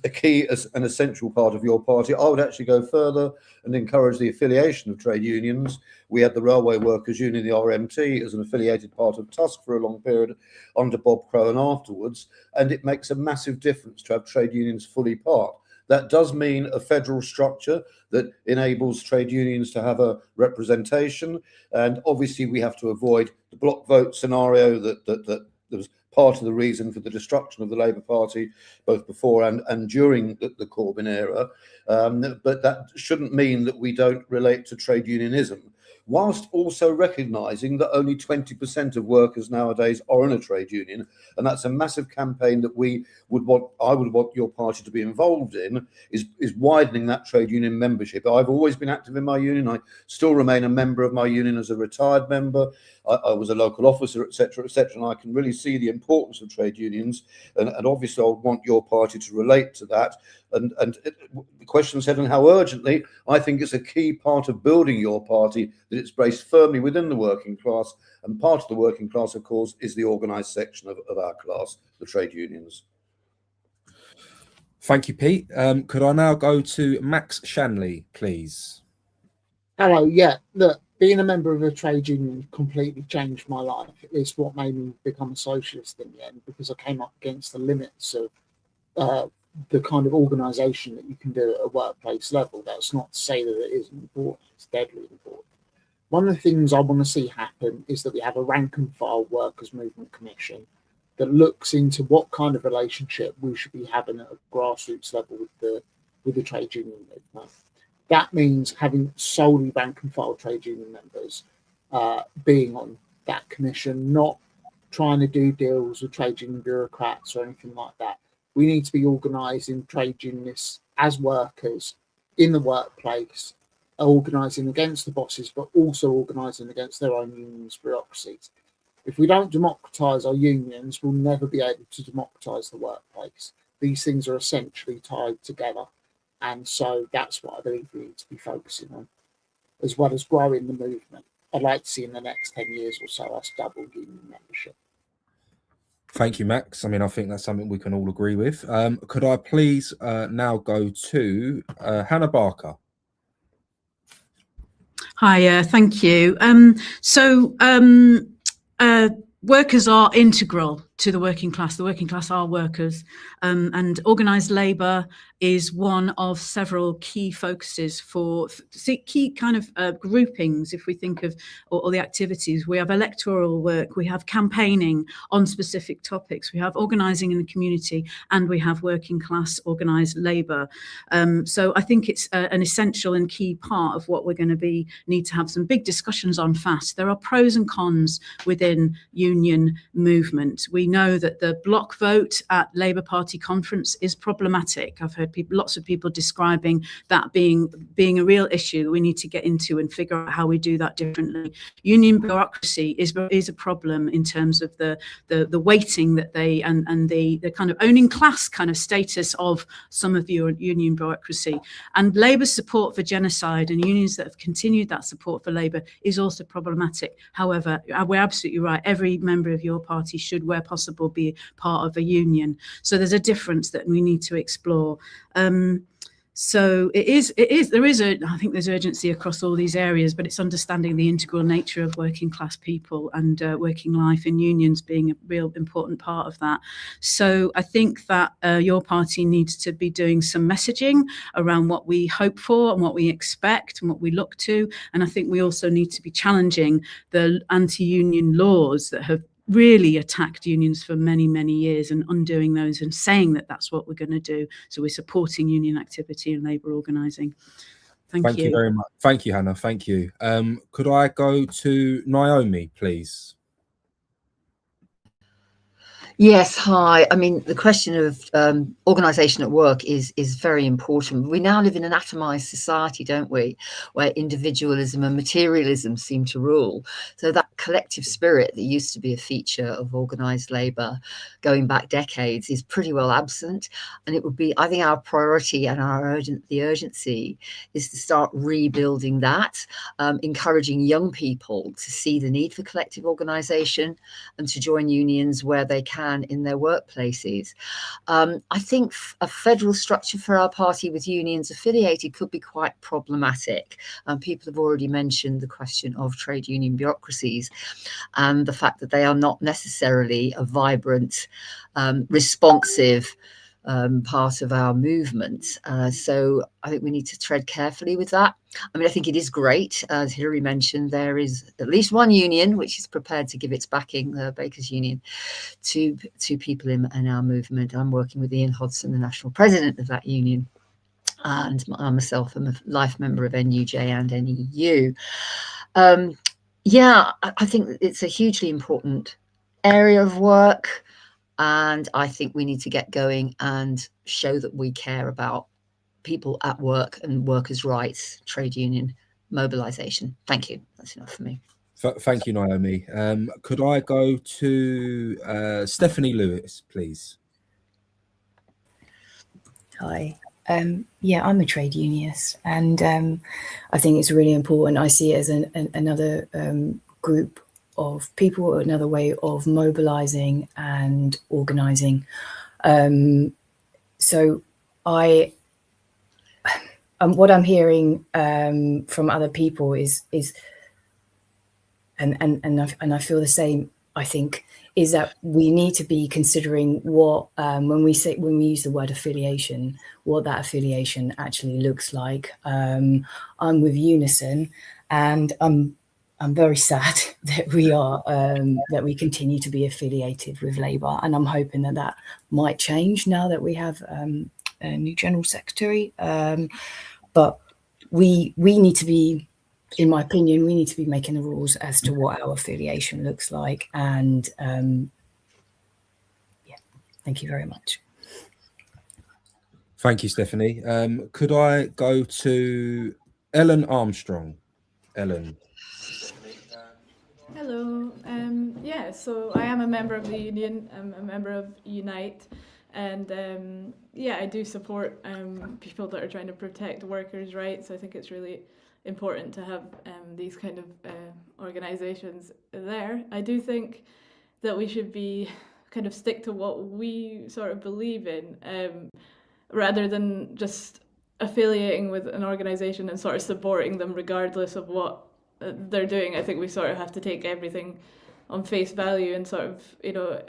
a key as an essential part of your party. I would actually go further and encourage the affiliation of trade unions. We had the Railway Workers Union, the RMT, as an affiliated part of TUSC for a long period under Bob Crow and afterwards, and it makes a massive difference to have trade unions fully part. That does mean a federal structure that enables trade unions to have a representation, and obviously we have to avoid the block vote scenario that was part of the reason for the destruction of the Labour Party, both before and during the Corbyn era. But that shouldn't mean that we don't relate to trade unionism, whilst also recognising that only 20% of workers nowadays are in a trade union, and that's a massive campaign that I would want your party to be involved in, is widening that trade union membership. I've always been active in my union. I still remain a member of my union as a retired member. I was a local officer, etc., and I can really see the importance of trade unions, and obviously I would want your party to relate to that. And the question said, and how urgently, I think it's a key part of building your party that it's based firmly within the working class, and part of the working class, of course, is the organised section of our class, the trade unions. Thank you, Pete. Could I now go to Max Shanley, please? Hello. Yeah, look, being a member of a trade union completely changed my life. It's what made me become a socialist in the end, because I came up against the limits of the kind of organisation that you can do at a workplace level. That's not to say that it isn't important. It's deadly important. One of the things I want to see happen is that we have a rank and file workers' movement commission that looks into what kind of relationship we should be having at a grassroots level with the trade union movement. That means having solely rank and file trade union members being on that commission, not trying to do deals with trade union bureaucrats or anything like that. We need to be organising trade unionists as workers in the workplace, organising against the bosses, but also organising against their own unions' bureaucracies. If we don't democratise our unions, we'll never be able to democratise the workplace. These things are essentially tied together. And so that's what I believe we need to be focusing on, as well as growing the movement. I'd like to see in the next 10 years or so us double union membership. Thank you, Max. I mean, I think that's something we can all agree with. Could I please now go to Hannah Barker? Hi, thank you. Workers are integral to the working class. The working class are workers, and organised labour is one of several key focuses for key kind of groupings. If we think of all the activities, we have electoral work, we have campaigning on specific topics, we have organising in the community, and we have working class organised labour. So I think it's an essential and key part of what we're going to need to have some big discussions on fast. There are pros and cons within union movement. We know that the block vote at Labour Party conference is problematic. I've heard lots of people describing that being a real issue that we need to get into and figure out how we do that differently. Union bureaucracy is a problem in terms of the weighting that they and the kind of owning class kind of status of some of your union bureaucracy. And Labour's support for genocide and unions that have continued that support for Labour is also problematic. However, we're absolutely right. Every member of your party should, where possible, be part of a union. So there's a difference that we need to explore. So I think there's urgency across all these areas, but it's understanding the integral nature of working class people and working life in unions being a real important part of that. So I think that your party needs to be doing some messaging around what we hope for and what we expect and what we look to. And I think we also need to be challenging the anti-union laws that have really attacked unions for many, many years and undoing those and saying that that's what we're going to do. So we're supporting union activity and labour organising. Thank you very much. Thank you, Hannah. Thank you. Could I go to Naomi, please? Yes, hi. I mean, the question of organisation at work is very important. We now live in an atomised society, don't we, where individualism and materialism seem to rule. So that collective spirit that used to be a feature of organised labour going back decades is pretty well absent. And it would be, I think, our priority and the urgency is to start rebuilding that, encouraging young people to see the need for collective organisation and to join unions where they can in their workplaces. I think a federal structure for our party with unions affiliated could be quite problematic. People have already mentioned the question of trade union bureaucracies and the fact that they are not necessarily a vibrant, responsive part of our movement. So I think we need to tread carefully with that. I mean, I think it is great, as Hilary mentioned, there is at least one union which is prepared to give its backing, the Bakers Union, to people in our movement. I'm working with Ian Hodson, the national president of that union, and myself, I'm a life member of NUJ and NEU. Yeah, I think it's a hugely important area of work. And I think we need to get going and show that we care about people at work and workers' rights, trade union mobilisation. Thank you. That's enough for me. Thank you, Naomi. Could I go to Stephanie Lewis, please? Hi. Yeah, I'm a trade unionist, and I think it's really important. I see it as another group of people, another way of mobilizing and organizing. So what I'm hearing from other people is and I feel the same, I think, is that we need to be considering what when we use the word affiliation, what that affiliation actually looks like. I'm with Unison, and I'm very sad that we continue to be affiliated with Labour, and I'm hoping that might change now that we have a new General Secretary. But we need to be in my opinion, we need to be making the rules as to what our affiliation looks like. And yeah, thank you very much. Thank you, Stephanie. Could I go to Ellen Armstrong? Ellen. Hello. Yeah, so I am a member of the union. I'm a member of Unite, and yeah, I do support people that are trying to protect workers' rights. I think it's really important to have these kind of organisations there. I do think that we should be kind of stick to what we sort of believe in, rather than just affiliating with an organisation and sort of supporting them regardless of what they're doing. I think we sort of have to take everything on face value and sort of, you know,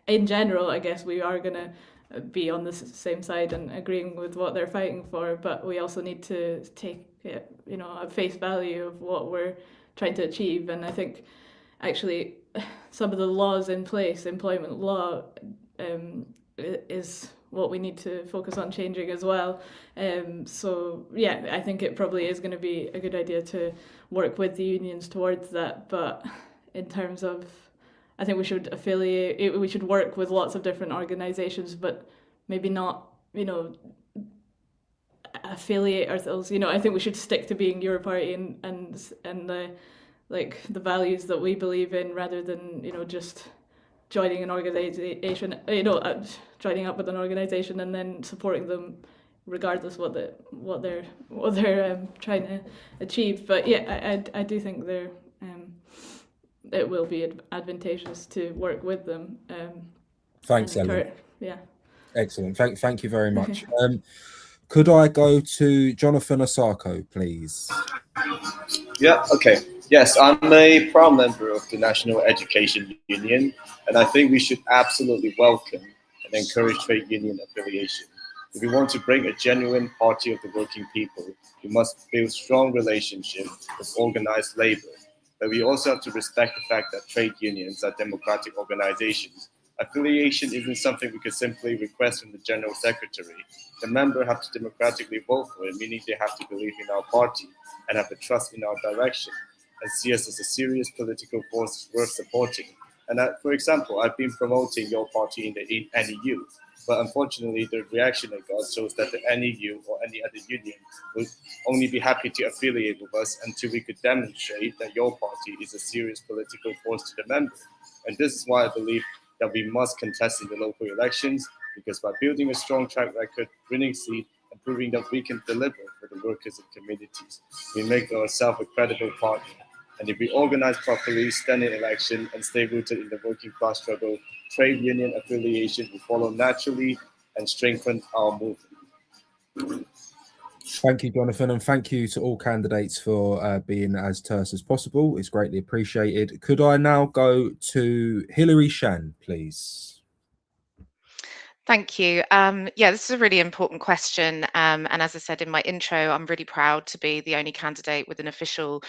in general, I guess we are going to be on the same side and agreeing with what they're fighting for, but we also need to take it, you know, at face value of what we're trying to achieve. And I think actually some of the laws in place, employment law, is what we need to focus on changing as well. So yeah, I think it probably is going to be a good idea to work with the unions towards that. But in terms of, I think we should we should work with lots of different organisations, but maybe not, you know, affiliate ourselves. You know, I think we should stick to being your party and the like the values that we believe in, rather than, you know, just joining an organisation, you know, joining up with an organisation and then supporting them regardless what they're trying to achieve. But yeah, I do think it will be advantageous to work with them. Thanks, Ellen. Yeah. Excellent. Thank you very much. Could I go to Jonathan Osako, please? Yeah, okay. Yes, I'm a proud member of the National Education Union, and I think we should absolutely welcome and encourage trade union affiliation. If we want to bring a genuine party of the working people, we must build strong relationships with organized labor. But we also have to respect the fact that trade unions are democratic organizations. Affiliation isn't something we could simply request from the General Secretary. The member have to democratically vote for it, meaning they have to believe in our party and have the trust in our direction, and see us as a serious political force worth supporting. And for example, I've been promoting your party in the NEU, but unfortunately the reaction I got shows that the NEU or any other union would only be happy to affiliate with us until we could demonstrate that your party is a serious political force to the member. And this is why I believe that we must contest in the local elections, because by building a strong track record, winning seats, and proving that we can deliver for the workers and communities, we make ourselves a credible partner. And if we organize properly, stand in election, and stay rooted in the working class struggle, trade union affiliation will follow naturally and strengthen our movement. Thank you, Jonathan, and thank you to all candidates for being as terse as possible. It's greatly appreciated. Could I now go to Hilary Shan, please? Thank you. Yeah, this is a really important question. And as I said in my intro, I'm really proud to be the only candidate with an official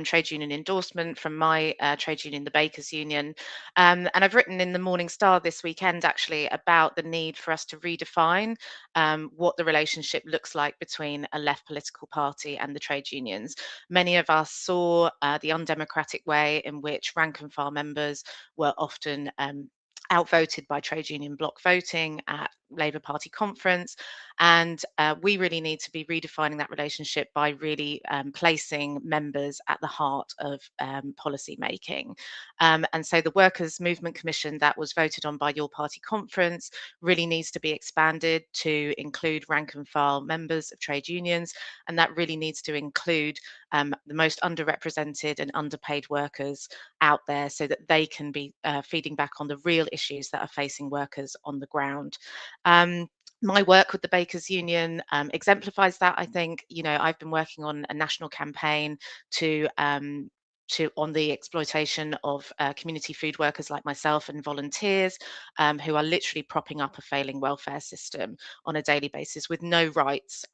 trade union endorsement from my trade union, the Bakers Union. And I've written in the Morning Star this weekend, actually, about the need for us to redefine what the relationship looks like between a left political party and the trade unions. Many of us saw the undemocratic way in which rank and file members were often outvoted by trade union block voting at Labour Party conference. And we really need to be redefining that relationship by really placing members at the heart of policy making. And so the Workers' Movement Commission that was voted on by your party conference really needs to be expanded to include rank and file members of trade unions. And that really needs to include the most underrepresented and underpaid workers out there, so that they can be feeding back on the real issues that are facing workers on the ground. My work with the Bakers Union exemplifies that. I think, you know, I've been working on a national campaign on the exploitation of community food workers like myself and volunteers who are literally propping up a failing welfare system on a daily basis with no rights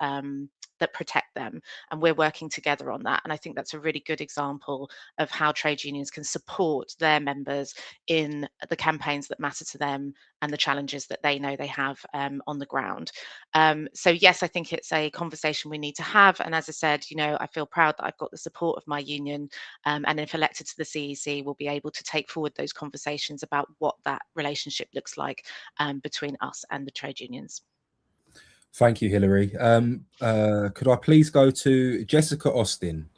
that protect them. And we're working together on that. And I think that's a really good example of how trade unions can support their members in the campaigns that matter to them and the challenges that they know they have on the ground. So yes, I think it's a conversation we need to have. And as I said, I feel proud that I've got the support of my union. And if elected to the CEC, we'll be able to take forward those conversations about what that relationship looks like between us and the trade unions. Thank you, Hilary. Could I please go to Jessica Austin?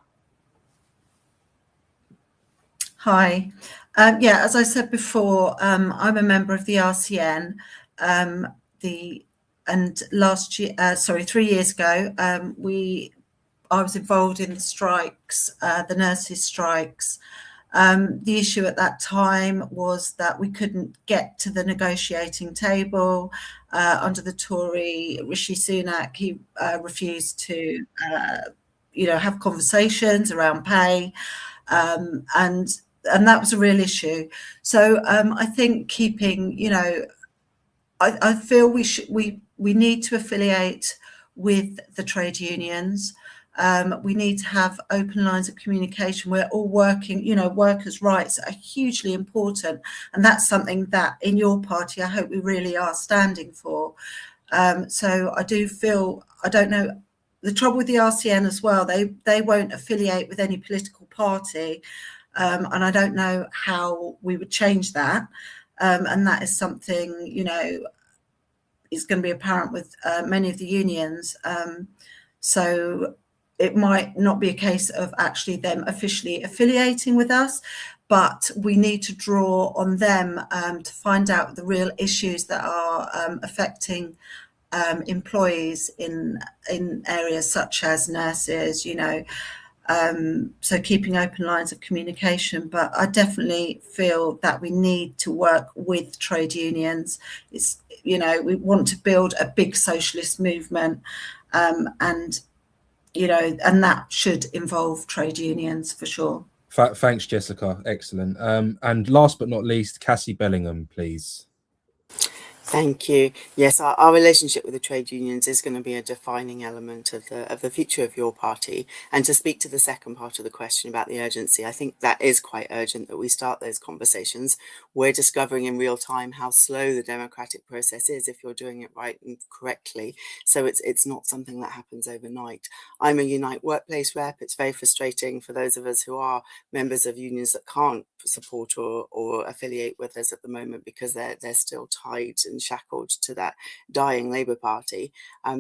Hi. As I said before, I'm a member of the RCN. 3 years ago, I was involved in the strikes, the nurses' strikes. The issue at that time was that we couldn't get to the negotiating table under the Tory Rishi Sunak. He refused to, have conversations around pay, and that was a real issue. So I think keeping, I feel we need to affiliate with the trade unions. We need to have open lines of communication. We're all working, workers' rights are hugely important. And that's something that in your party, I hope we really are standing for. So I do feel, I don't know, the trouble with the RCN as well, they won't affiliate with any political party. And I don't know how we would change that. And that is something, is going to be apparent with many of the unions. So it might not be a case of actually them officially affiliating with us, but we need to draw on them to find out the real issues that are affecting employees in areas such as nurses, so keeping open lines of communication. But I definitely feel that we need to work with trade unions. It's, we want to build a big socialist movement, and that should involve trade unions for sure. Thanks, Jessica. Excellent. And last but not least, Cassie Bellingham, please. Thank you. Yes, our relationship with the trade unions is going to be a defining element of the future of your party. And to speak to the second part of the question about the urgency, I think that is quite urgent that we start those conversations. We're discovering in real time how slow the democratic process is if you're doing it right and correctly. So it's not something that happens overnight. I'm a Unite Workplace rep. It's very frustrating for those of us who are members of unions that can't support or affiliate with us at the moment because they're still tied and shackled to that dying Labour Party.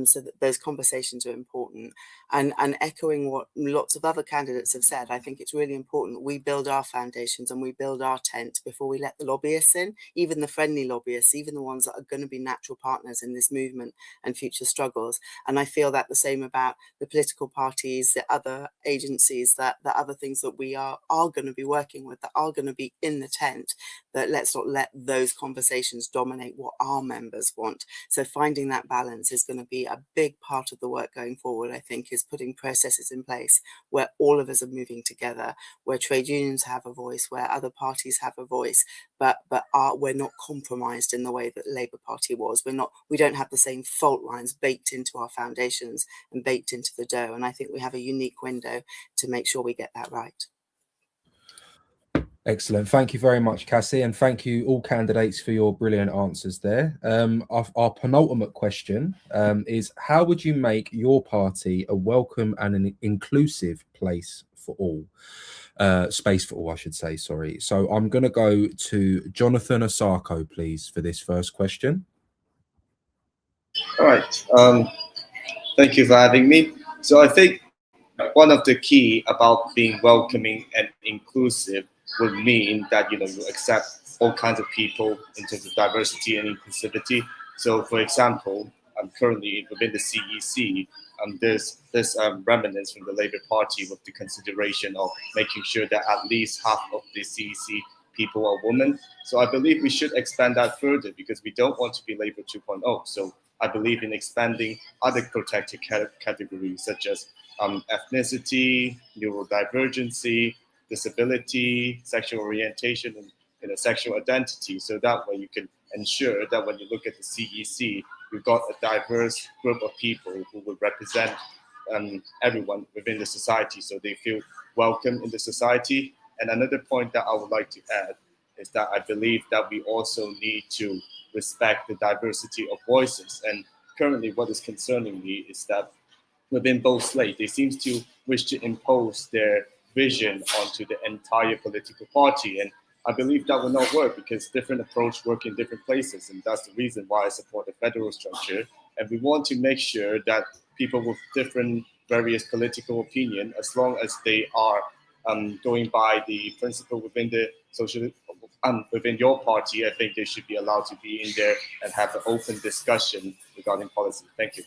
So that those conversations are important. And echoing what lots of other candidates have said, I think it's really important we build our foundations and we build our tent before we let the lobbyists in, even the friendly lobbyists, even the ones that are going to be natural partners in this movement and future struggles. And I feel that the same about the political parties, the other agencies, the other things that we are going to be working with, that are going to be in the tent, that let's not let those conversations dominate what our members want. So finding that balance is going to be a big part of the work going forward, I think, is putting processes in place where all of us are moving together, where trade unions have a voice, where other parties have a voice, but we're not compromised in the way that the Labour Party was. We don't have the same fault lines baked into our foundations and baked into the dough. And I think we have a unique window to make sure we get that right. Excellent. Thank you very much, Cassie, and thank you all candidates for your brilliant answers there. Our penultimate question is, how would you make your party a welcome and an inclusive place for all? Space for all, I should say, sorry. So I'm going to go to Jonathan Osako, please, for this first question. All right. Thank you for having me. So I think one of the key about being welcoming and inclusive would mean that you accept all kinds of people in terms of diversity and inclusivity. So, for example, currently within the CEC, there's remnants from the Labour Party with the consideration of making sure that at least half of the CEC people are women. So I believe we should expand that further because we don't want to be Labour 2.0. So I believe in expanding other protected categories such as ethnicity, neurodivergency, disability, sexual orientation, and sexual identity. So that way you can ensure that when you look at the CEC, you've got a diverse group of people who will represent everyone within the society so they feel welcome in the society. And another point that I would like to add is that I believe that we also need to respect the diversity of voices. And currently what is concerning me is that within both slates, they seem to wish to impose their vision onto the entire political party. And I believe that will not work because different approaches work in different places. And that's the reason why I support the federal structure. And we want to make sure that people with different various political opinion, as long as they are going by the principle within the social within your party, I think they should be allowed to be in there and have an open discussion regarding policy. Thank you.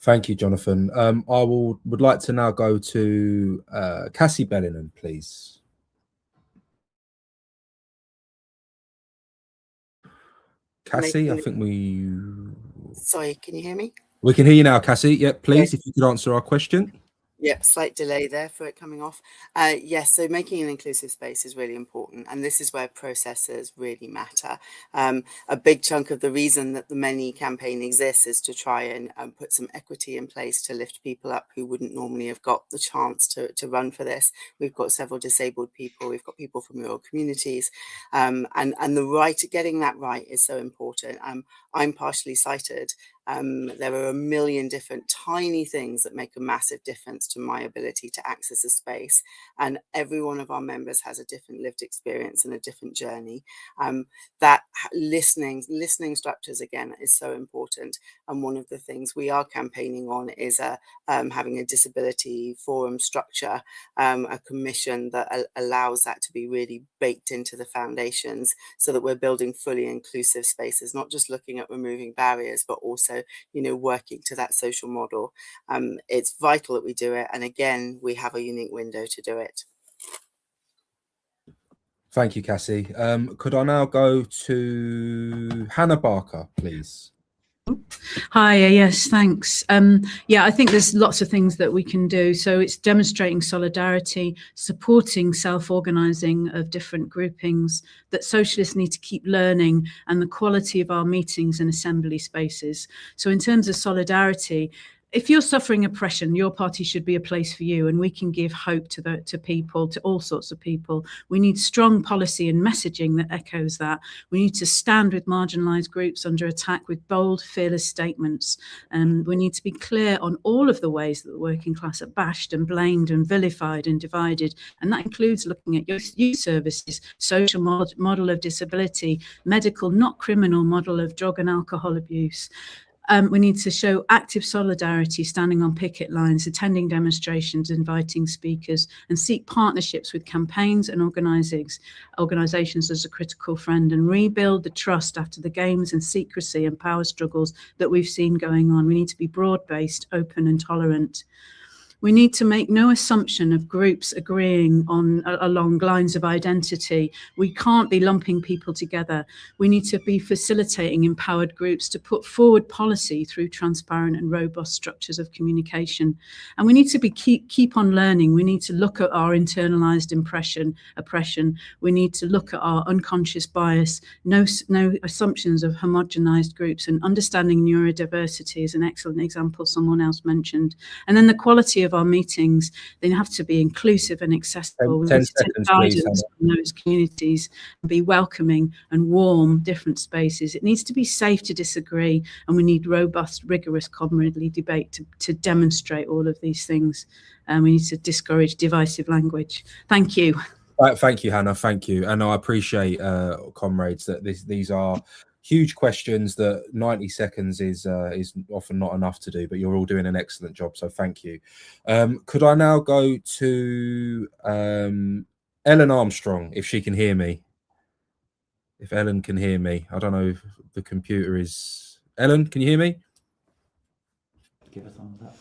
Thank you, Jonathan. I would like to now go to Cassie Bellingham, please. Cassie, I think Sorry, can you hear me? We can hear you now, Cassie. Yep, please, if you could answer our question. Yep, slight delay there for it coming off. Yes, so making an inclusive space is really important, and this is where processes really matter. A big chunk of the reason that the Many campaign exists is to try and put some equity in place to lift people up who wouldn't normally have got the chance to run for this. We've got several disabled people, we've got people from rural communities, and getting that right is so important. I'm partially sighted. There are a million different tiny things that make a massive difference to my ability to access a space, and every one of our members has a different lived experience and a different journey. That listening structures again is so important, and one of the things we are campaigning on is having a disability forum structure, a commission that allows that to be really baked into the foundations so that we're building fully inclusive spaces, not just looking at removing barriers but also working to that social model. It's vital that we do it, and again we have a unique window to do it. Thank you, Cassie. Could I now go to Hannah Barker, please? Hi, yes, thanks. I think there's lots of things that we can do. So it's demonstrating solidarity, supporting self-organising of different groupings, that socialists need to keep learning, and the quality of our meetings and assembly spaces. So in terms of solidarity, if you're suffering oppression, your party should be a place for you, and we can give hope to people, to all sorts of people. We need strong policy and messaging that echoes that. We need to stand with marginalised groups under attack with bold, fearless statements. We need to be clear on all of the ways that the working class are bashed and blamed and vilified and divided, and that includes looking at youth services, social model of disability, medical, not criminal model of drug and alcohol abuse. We need to show active solidarity, standing on picket lines, attending demonstrations, inviting speakers, and seek partnerships with campaigns and organisations as a critical friend, and rebuild the trust after the games and secrecy and power struggles that we've seen going on. We need to be broad-based, open and tolerant. We need to make no assumption of groups agreeing along lines of identity. We can't be lumping people together. We need to be facilitating empowered groups to put forward policy through transparent and robust structures of communication. And we need to keep on learning. We need to look at our internalized oppression. We need to look at our unconscious bias, no assumptions of homogenized groups, and understanding neurodiversity is an excellent example someone else mentioned. And then the quality of our meetings, they have to be inclusive and accessible. We need to take guidance from those communities and be welcoming and warm different spaces. It needs to be safe to disagree, and we need robust, rigorous, comradely debate to demonstrate all of these things. We need to discourage divisive language. Thank you. Thank you, Hannah. Thank you. And I appreciate, comrades, that these are huge questions that 90 seconds is often not enough to do, but you're all doing an excellent job, so thank you. Could I now go to Ellen Armstrong, if she can hear me? If Ellen can hear me. I don't know if the computer is... Ellen, can you hear me? Give a thumbs up.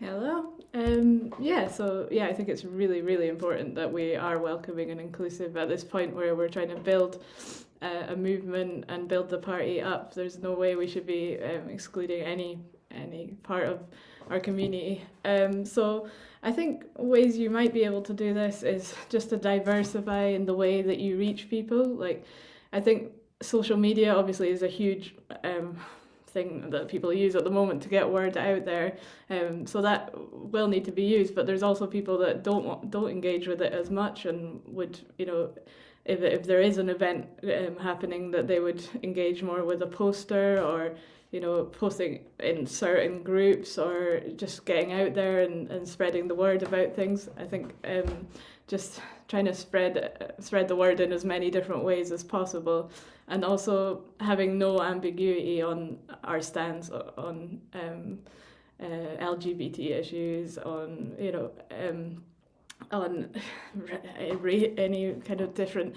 Hello. I think it's really, really important that we are welcoming and inclusive at this point where we're trying to build a movement and build the party up. There's no way we should be excluding any part of our community. So I think ways you might be able to do this is just to diversify in the way that you reach people. Like, I think social media obviously is a huge thing that people use at the moment to get word out there. So that will need to be used, but there's also people that don't engage with it as much and would, if there is an event happening, that they would engage more with a poster or posting in certain groups or just getting out there and spreading the word about things. I think just trying to spread the word in as many different ways as possible, and also having no ambiguity on our stance on LGBT issues, on on any kind of different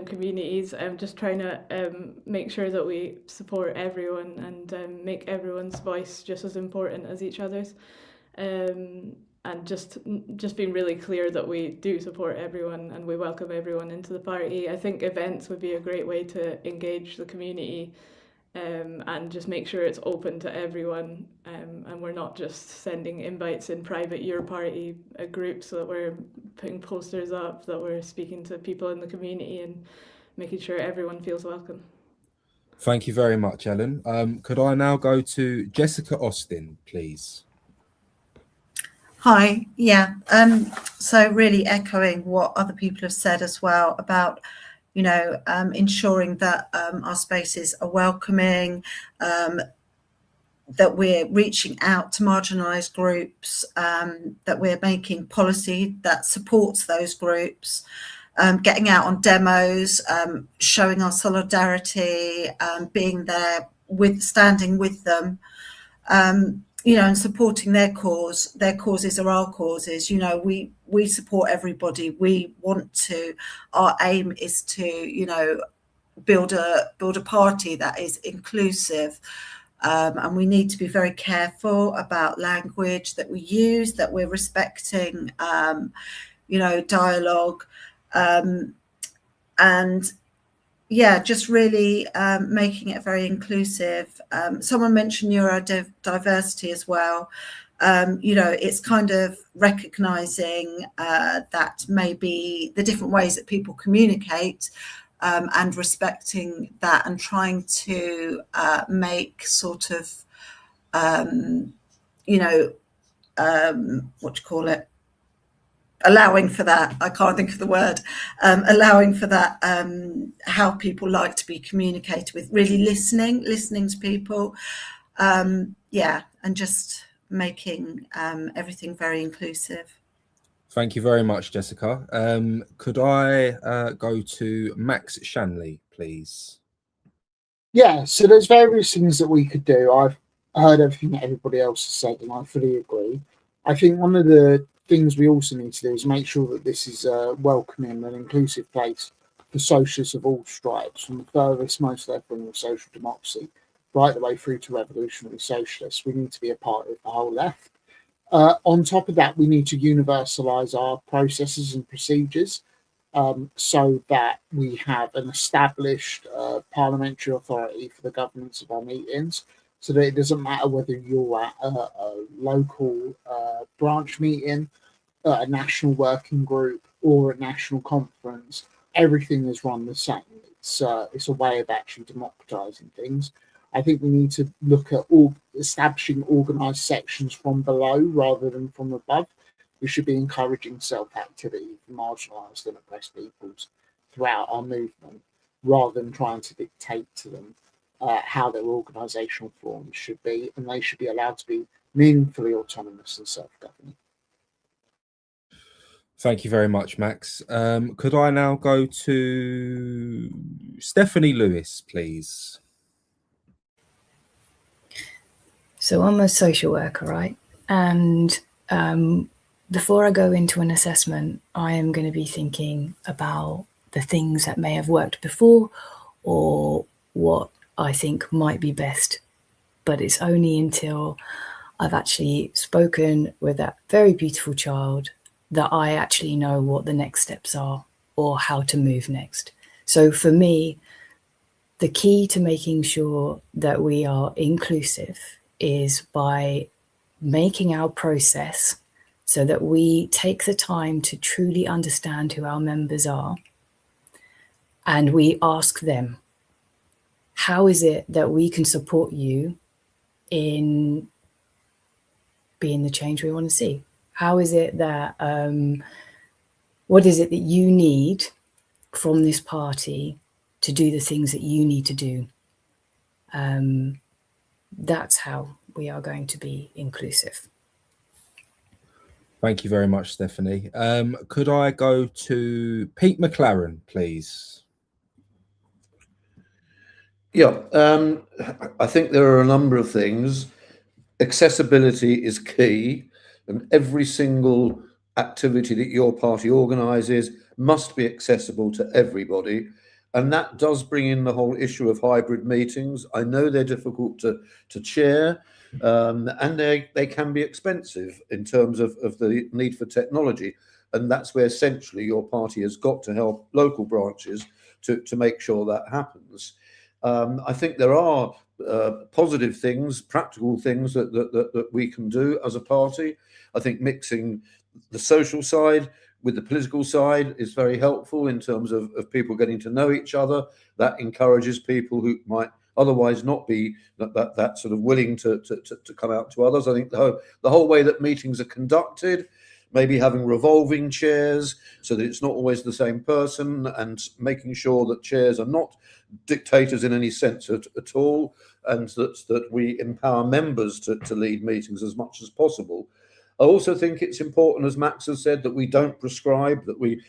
communities. Just trying to make sure that we support everyone and make everyone's voice just as important as each other's, and just being really clear that we do support everyone and we welcome everyone into the party. I think events would be a great way to engage the community, and just make sure it's open to everyone, and we're not just sending invites in private your party groups, so that we're putting posters up, that we're speaking to people in the community and making sure everyone feels welcome. Thank you very much, Ellen. Could I now go to Jessica Austin, please? Hi, yeah. So really echoing what other people have said as well about, ensuring that our spaces are welcoming, that we're reaching out to marginalised groups, that we're making policy that supports those groups, getting out on demos, showing our solidarity, being there standing with them, and supporting their cause. Their causes are our causes. We support everybody. Our aim is to, build a party that is inclusive. And we need to be very careful about language that we use, that we're respecting, dialogue. And yeah, just really making it very inclusive. Someone mentioned neurodiversity as well. It's kind of recognizing that maybe the different ways that people communicate, and respecting that, and trying to make sort of, allowing for that. I can't think of the word. Allowing for that, how people like to be communicated with, really listening to people. And just making everything very inclusive. Thank you very much, Jessica. Could I go to Max Shanley, please? Yeah, so there's various things that we could do. I've heard everything that everybody else has said, and I fully agree. I think one of the things we also need to do is make sure that this is a welcoming and inclusive place for socialists of all stripes, from the furthest, most left wing of social democracy, right the way through to revolutionary socialists. We need to be a part of the whole left. On top of that, we need to universalise our processes and procedures, so that we have an established parliamentary authority for the governance of our meetings, so that it doesn't matter whether you're at a local branch meeting, a national working group, or a national conference. Everything is run the same. It's a way of actually democratising things. I think we need to look at establishing organised sections from below rather than from above. We should be encouraging self-activity for marginalised and oppressed peoples throughout our movement, rather than trying to dictate to them how their organisational forms should be, and they should be allowed to be meaningfully autonomous and self-governing. Thank you very much, Max. Could I now go to Stephanie Lewis, please? So I'm a social worker, right? And before I go into an assessment, I am going to be thinking about the things that may have worked before, or what I think might be best. But it's only until I've actually spoken with that very beautiful child that I actually know what the next steps are or how to move next. So for me, the key to making sure that we are inclusive is by making our process so that we take the time to truly understand who our members are, and we ask them, how is it that we can support you in being the change we want to see? How is it that, what is it that you need from this party to do the things that you need to do? That's how we are going to be inclusive. Thank you very much, Stephanie. Could I go to Pete McLaren, please? Yeah, I think there are a number of things. Accessibility is key, and every single activity that your party organises must be accessible to everybody. And that does bring in the whole issue of hybrid meetings. I know they're difficult to chair, and they can be expensive in terms of the need for technology. And that's where essentially your party has got to help local branches to make sure that happens. I think there are positive things, practical things that we can do as a party. I think mixing the social side with the political side is very helpful in terms of people getting to know each other. That encourages people who might otherwise not be that sort of willing to come out to others. I think the whole way that meetings are conducted, maybe having revolving chairs so that it's not always the same person, and making sure that chairs are not dictators in any sense at all, and that we empower members to lead meetings as much as possible. I also think it's important, as Max has said, that we don't prescribe, that we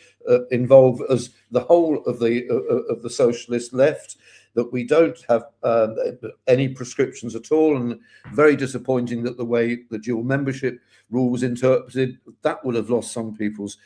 involve as the whole of the socialist left, that we don't have any prescriptions at all. And very disappointing that the way the dual membership rule was interpreted, that would have lost some people's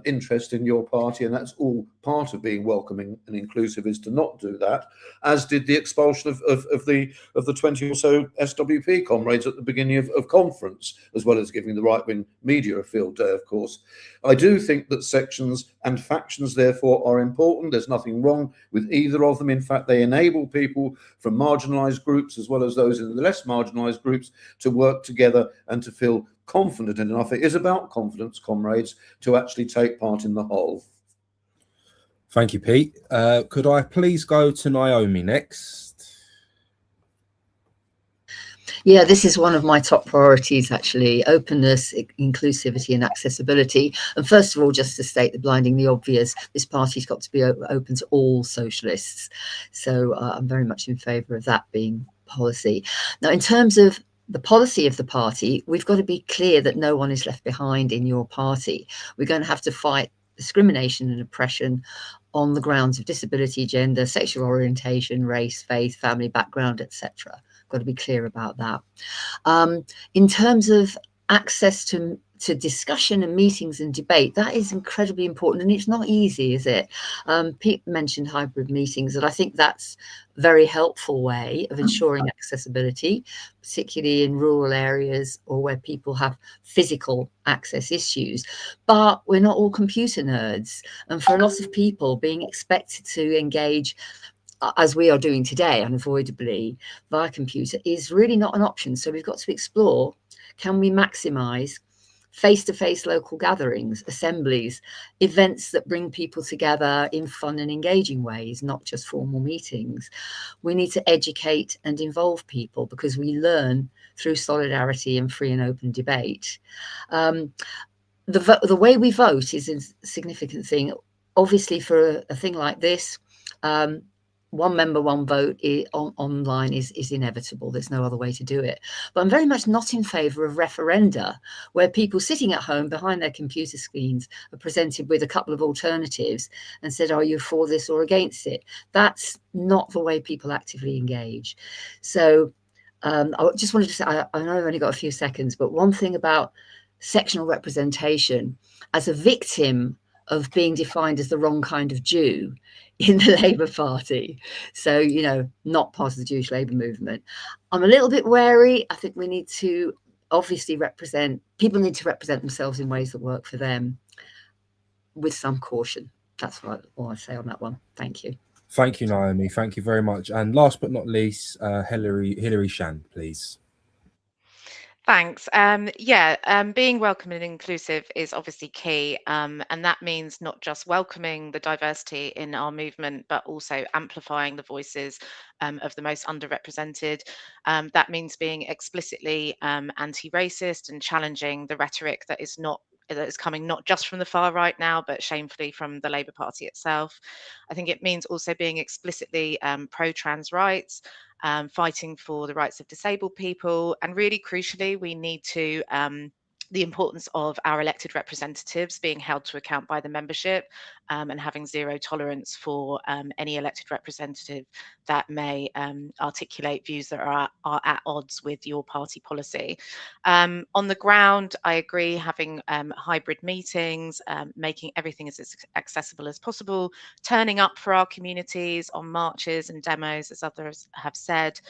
interest in your party, and that's all part of being welcoming and inclusive, is to not do that, as did the expulsion of the 20 or so SWP comrades at the beginning of conference, as well as giving the right-wing media a field day, of course. I do think that sections and factions, therefore, are important. There's nothing wrong with either of them. In fact, they enable people from marginalised groups, as well as those in the less marginalised groups, to work together and to feel confident enough. It is about confidence, comrades, to actually take part in the whole. Thank you, Pete. Could I please go to Naomi next? Yeah, this is one of my top priorities, actually: openness, inclusivity and accessibility. And first of all, just to state the blindingly obvious, this party's got to be open to all socialists. So I'm very much in favour of that being policy. Now, in terms of the policy of the party, we've got to be clear that no one is left behind in your party. We're going to have to fight discrimination and oppression on the grounds of disability, gender, sexual orientation, race, faith, family background, etc. Got to be clear about that. In terms of access to discussion and meetings and debate, that is incredibly important, and it's not easy, is it? Pete mentioned hybrid meetings, and I think that's a very helpful way of ensuring accessibility, particularly in rural areas or where people have physical access issues. But we're not all computer nerds, and for a lot of people, being expected to engage as we are doing today, unavoidably, via computer is really not an option. So we've got to explore, can we maximise face-to-face local gatherings, assemblies, events that bring people together in fun and engaging ways, not just formal meetings. We need to educate and involve people, because we learn through solidarity and free and open debate. The way we vote is a significant thing. Obviously, for a thing like this, one member, one vote online is inevitable. There's no other way to do it. But I'm very much not in favour of referenda, where people sitting at home behind their computer screens are presented with a couple of alternatives and said, are you for this or against it? That's not the way people actively engage. So I just wanted to say, I know I've only got a few seconds, but one thing about sectional representation, as a victim of being defined as the wrong kind of Jew in the Labour Party, so, you know, not part of the Jewish Labour movement, I'm a little bit wary. I think we need to obviously people need to represent themselves in ways that work for them, with some caution. That's all I say on that one. Thank you. Thank you, Naomi. Thank you very much. And last but not least, Hilary Shan, please. Thanks. Being welcoming and inclusive is obviously key, and that means not just welcoming the diversity in our movement, but also amplifying the voices of the most underrepresented. That means being explicitly anti-racist and challenging the rhetoric that is coming not just from the far right now, but shamefully from the Labour Party itself. I think it means also being explicitly pro-trans rights, fighting for the rights of disabled people, and really crucially, we need to the importance of our elected representatives being held to account by the membership, and having zero tolerance for any elected representative that may articulate views that are at odds with your party policy. On the ground, I agree, having hybrid meetings, making everything as accessible as possible, turning up for our communities on marches and demos, as others have said.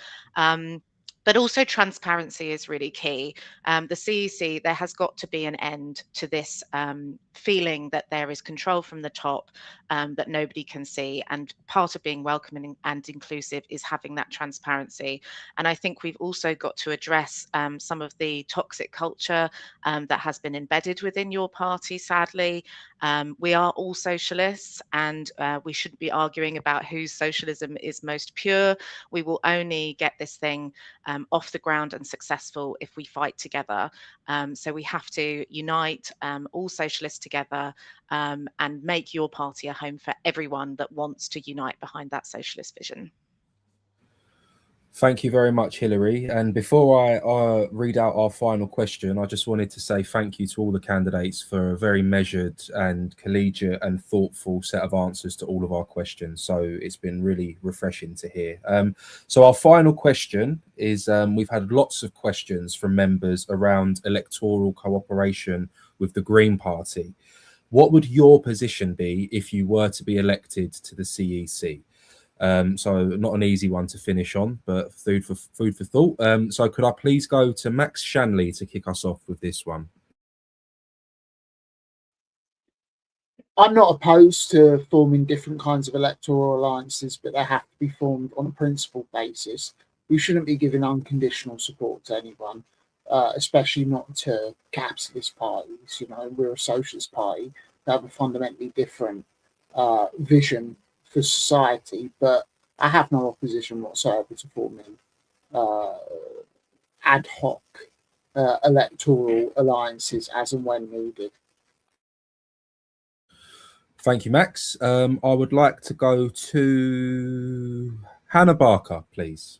But also transparency is really key. The CEC, there has got to be an end to this feeling that there is control from the top that nobody can see. And part of being welcoming and inclusive is having that transparency. And I think we've also got to address some of the toxic culture that has been embedded within your party, sadly. We are all socialists, and we shouldn't be arguing about whose socialism is most pure. We will only get this thing off the ground and successful if we fight together. So we have to unite all socialists together and make your party a home for everyone that wants to unite behind that socialist vision. Thank you very much, Hilary. And before I read out our final question, I just wanted to say thank you to all the candidates for a very measured and collegiate and thoughtful set of answers to all of our questions. So it's been really refreshing to hear. So our final question is, we've had lots of questions from members around electoral cooperation with the Green Party. What would your position be if you were to be elected to the CEC? So not an easy one to finish on, but food for thought. So could I please go to Max Shanley to kick us off with this one? I'm not opposed to forming different kinds of electoral alliances, but they have to be formed on a principled basis. We shouldn't be giving unconditional support to anyone, especially not to capitalist parties. You know, we're a socialist party. They have a fundamentally different vision for society, but I have no opposition whatsoever to forming ad hoc electoral alliances as and when needed. Thank you, Max. I would like to go to Hannah Barker, please.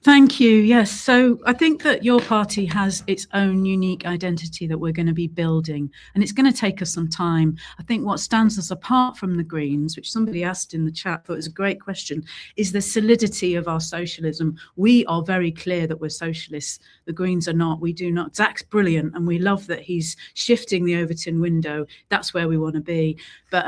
Thank you. Yes. So I think that your party has its own unique identity that we're going to be building, and it's going to take us some time. I think what stands us apart from the Greens, which somebody asked in the chat, thought was a great question, is the solidity of our socialism. We are very clear that we're socialists. The Greens are not. We do not. Zach's brilliant, and we love that he's shifting the Overton window. That's where we want to be. But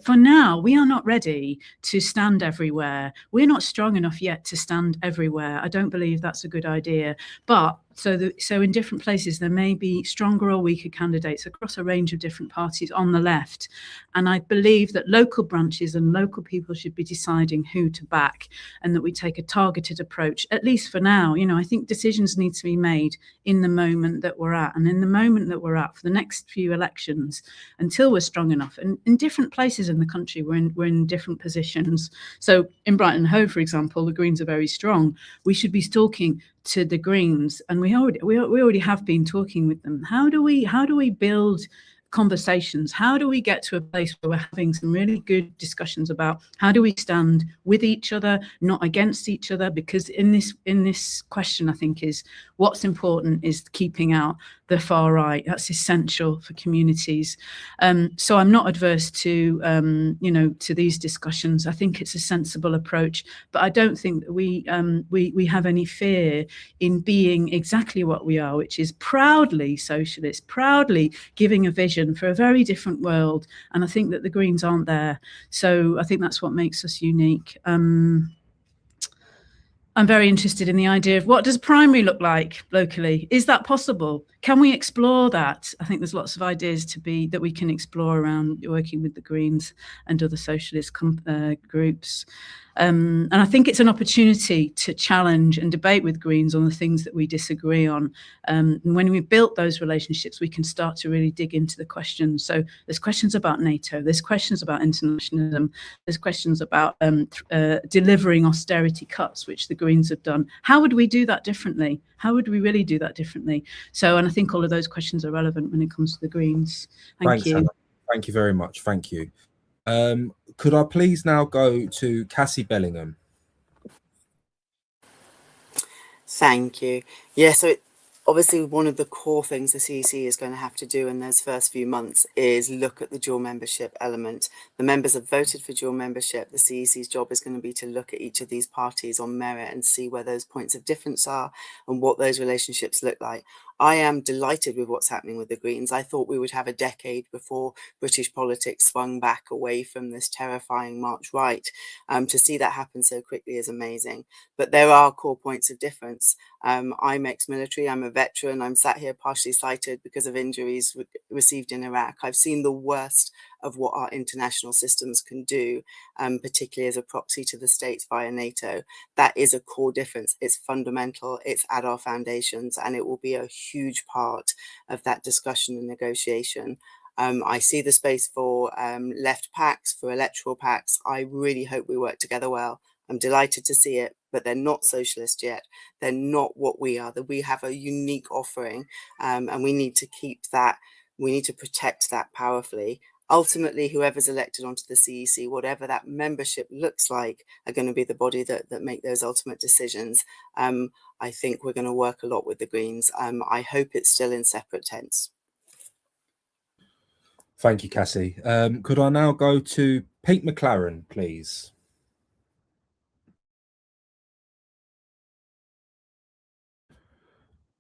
for now, we are not ready to stand everywhere. We're not strong enough yet to stand everywhere. I don't believe that's a good idea. But so in different places, there may be stronger or weaker candidates across a range of different parties on the left. And I believe that local branches and local people should be deciding who to back, and that we take a targeted approach, at least for now. You know, I think decisions need to be made in the moment that we're at, and in the moment that we're at for the next few elections, until we're strong enough. And in different places in the country, we're in different positions. So in Brighton and Hove, for example, the Greens are very strong. We should be talking to the Greens, and we already have been talking with them. How do we build conversations? How do we get to a place where we're having some really good discussions about how do we stand with each other, not against each other? Because in this question, I think is what's important is keeping out the far right. That's essential for communities. So I'm not adverse to to these discussions. I think it's a sensible approach, but I don't think that we have any fear in being exactly what we are, which is proudly socialist, proudly giving a vision for a very different world. And I think that the Greens aren't there. So I think that's what makes us unique. I'm very interested in the idea of what does primary look like locally? Is that possible? Can we explore that? I think there's lots of ideas that we can explore around working with the Greens and other socialist groups. And I think it's an opportunity to challenge and debate with Greens on the things that we disagree on. And when we've built those relationships, we can start to really dig into the questions. So there's questions about NATO, there's questions about internationalism, there's questions about delivering austerity cuts, which the Greens have done. How would we do that differently? How would we really do that differently? So, and I think all of those questions are relevant when it comes to the Greens. Thanks, you. Hannah. Thank you very much. Thank you. Could I please now go to Cassie Bellingham? Thank you. Yeah, so obviously one of the core things the CEC is going to have to do in those first few months is look at the dual membership element. The members have voted for dual membership. The CEC's job is going to be to look at each of these parties on merit and see where those points of difference are and what those relationships look like. I am delighted with what's happening with the Greens. I thought we would have a decade before British politics swung back away from this terrifying march right. To see that happen so quickly is amazing. But there are core points of difference. I'm ex-military, I'm a veteran, I'm sat here partially sighted because of injuries received in Iraq. I've seen the worst of what our international systems can do, particularly as a proxy to the states via NATO. That is a core difference. It's fundamental, it's at our foundations, and it will be a huge part of that discussion and negotiation. I see the space for left pacts, for electoral pacts. I really hope we work together well. I'm delighted to see it, but they're not socialist yet. They're not what we are. That we have a unique offering, and we need to keep that. We need to protect that powerfully. Ultimately, whoever's elected onto the CEC, whatever that membership looks like, are going to be the body that make those ultimate decisions. I think we're going to work a lot with the Greens. I hope it's still in separate tents. Thank you, Cassie. Could I now go to Pete McLaren, please?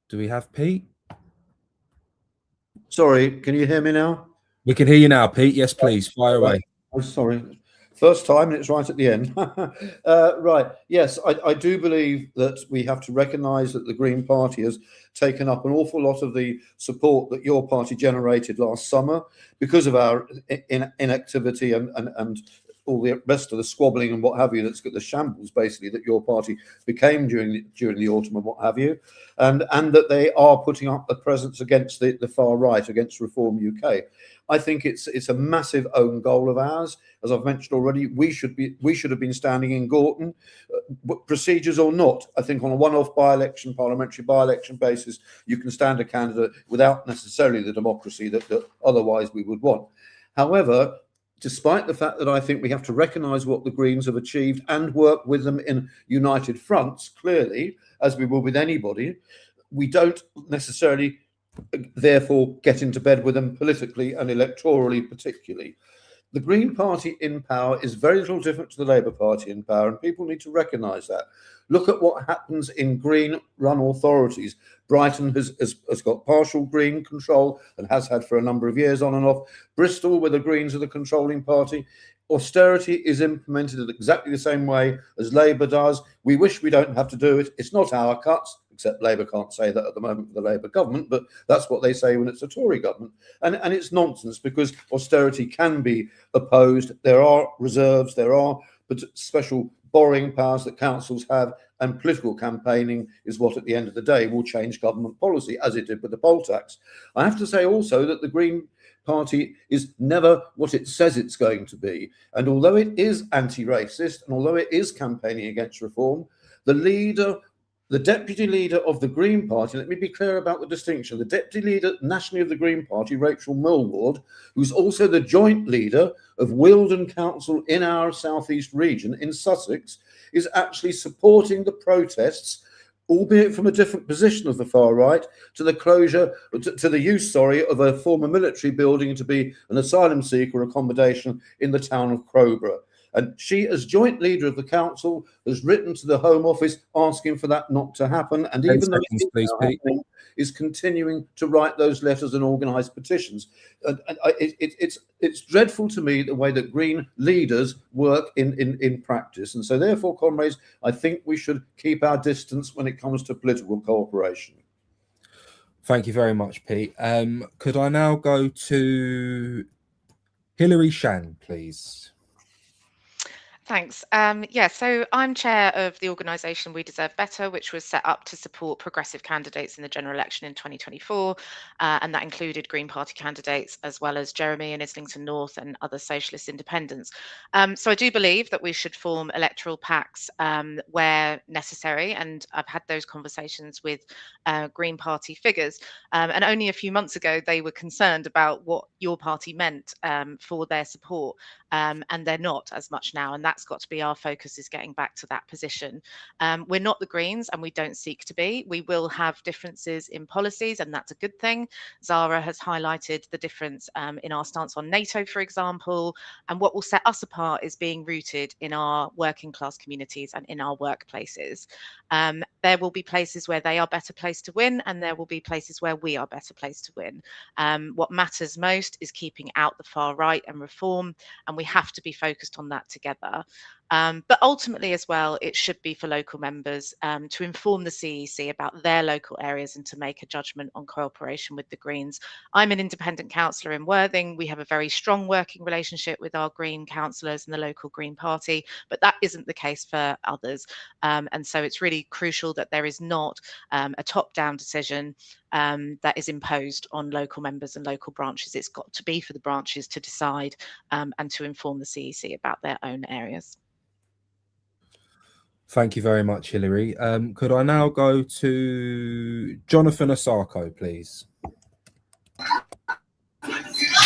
Do we have Pete? Sorry, can you hear me now? We can hear you now, Pete. Yes, please. Fire away. Oh, sorry. First time, and it's right at the end. Right. Yes, I do believe that we have to recognise that the Green Party has taken up an awful lot of the support that your party generated last summer because of our inactivity and all the rest of the squabbling and what have you. That's got the shambles basically that your party became during the autumn and what have you, and that they are putting up a presence against the far right, against Reform UK. I think it's a massive own goal of ours. As I've mentioned already, we should have been standing in Gorton, procedures or not. I think on a one-off by-election, parliamentary by-election basis, you can stand a candidate without necessarily the democracy that otherwise we would want. However, despite the fact that I think we have to recognise what the Greens have achieved and work with them in united fronts, clearly, as we will with anybody, we don't necessarily therefore get into bed with them politically and electorally particularly. The Green Party in power is very little different to the Labour Party in power, and people need to recognise that. Look at what happens in Green-run authorities. Brighton has got partial Green control and has had for a number of years on and off. Bristol, where the Greens are the controlling party, austerity is implemented in exactly the same way as Labour does. We wish we don't have to do it. It's not our cuts, except Labour can't say that at the moment with the Labour government, but that's what they say when it's a Tory government. And it's nonsense, because austerity can be opposed. There are reserves, there are special borrowing powers that councils have, and political campaigning is what at the end of the day will change government policy, as it did with the poll tax. I have to say also that the Green Party is never what it says it's going to be. And although it is anti-racist, and although it is campaigning against reform, the deputy leader of the Green Party, let me be clear about the distinction, the deputy leader nationally of the Green Party, Rachel Millward, who's also the joint leader of Wealdon Council in our southeast region in Sussex, is actually supporting the protests, albeit from a different position of the far right, to the closure, to the use, of a former military building to be an asylum seeker accommodation in the town of Crowborough. And she, as joint leader of the council, has written to the Home Office asking for that not to happen. And even though it is now happening, is continuing to write those letters and organise petitions. And it's dreadful to me the way that Green leaders work in practice. And so therefore, comrades, I think we should keep our distance when it comes to political cooperation. Thank you very much, Pete. Could I now go to Hilary Shan, please? Thanks. Yeah, so I'm chair of the organisation We Deserve Better, which was set up to support progressive candidates in the general election in 2024, and that included Green Party candidates as well as Jeremy in Islington North and other socialist independents. So I do believe that we should form electoral pacts where necessary, and I've had those conversations with Green Party figures, and only a few months ago they were concerned about what your party meant for their support, and they're not as much now, and that's got to be our focus, is getting back to that position. We're not the Greens and we don't seek to be. We will have differences in policies, and that's a good thing. Zara has highlighted the difference in our stance on NATO, for example, and what will set us apart is being rooted in our working class communities and in our workplaces. There will be places where they are better placed to win, and there will be places where we are better placed to win. What matters most is keeping out the far right and reform, and we have to be focused on that together. But ultimately as well, it should be for local members to inform the CEC about their local areas and to make a judgment on cooperation with the Greens. I'm an independent councillor in Worthing. We have a very strong working relationship with our Green councillors and the local Green Party, but that isn't the case for others. And so it's really crucial that there is not a top-down decision that is imposed on local members and local branches. It's got to be for the branches to decide and to inform the CEC about their own areas. Thank you very much, Hilary. Could I now go to Jonathan Osako, please?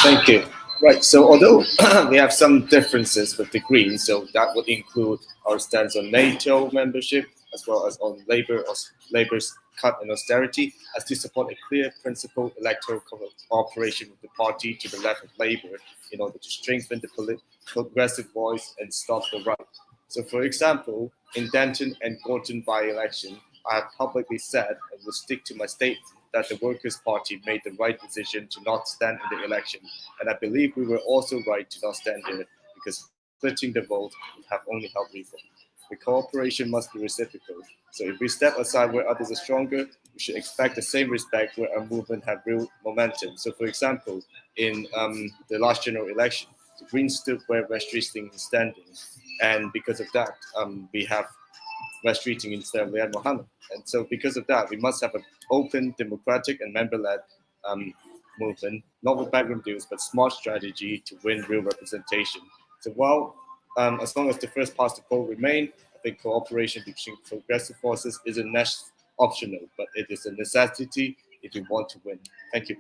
Thank you. Right, so although we have some differences with the Greens, so that would include our stance on NATO membership, as well as on Labour's cut and austerity, as to support a clear principled electoral cooperation with the party to the left of Labour in order to strengthen the progressive voice and stop the right. So, for example, in Denton and Gorton by-election, I have publicly said and will stick to my statement that the Workers' Party made the right decision to not stand in the election, and I believe we were also right to not stand there, because splitting the vote would have only helped reform. The cooperation must be reciprocal. So if we step aside where others are stronger, we should expect the same respect where our movement have real momentum. So, for example, in the last general election, the Greens stood where West Streeting is standing, and because of that, we have West Streeting instead of Riyad Mohammed. And so because of that, we must have an open, democratic, and member-led movement, not with backroom deals, but smart strategy to win real representation. So while, as long as the first past the poll remain, I think cooperation between progressive forces isn't optional, but it is a necessity if you want to win. Thank you.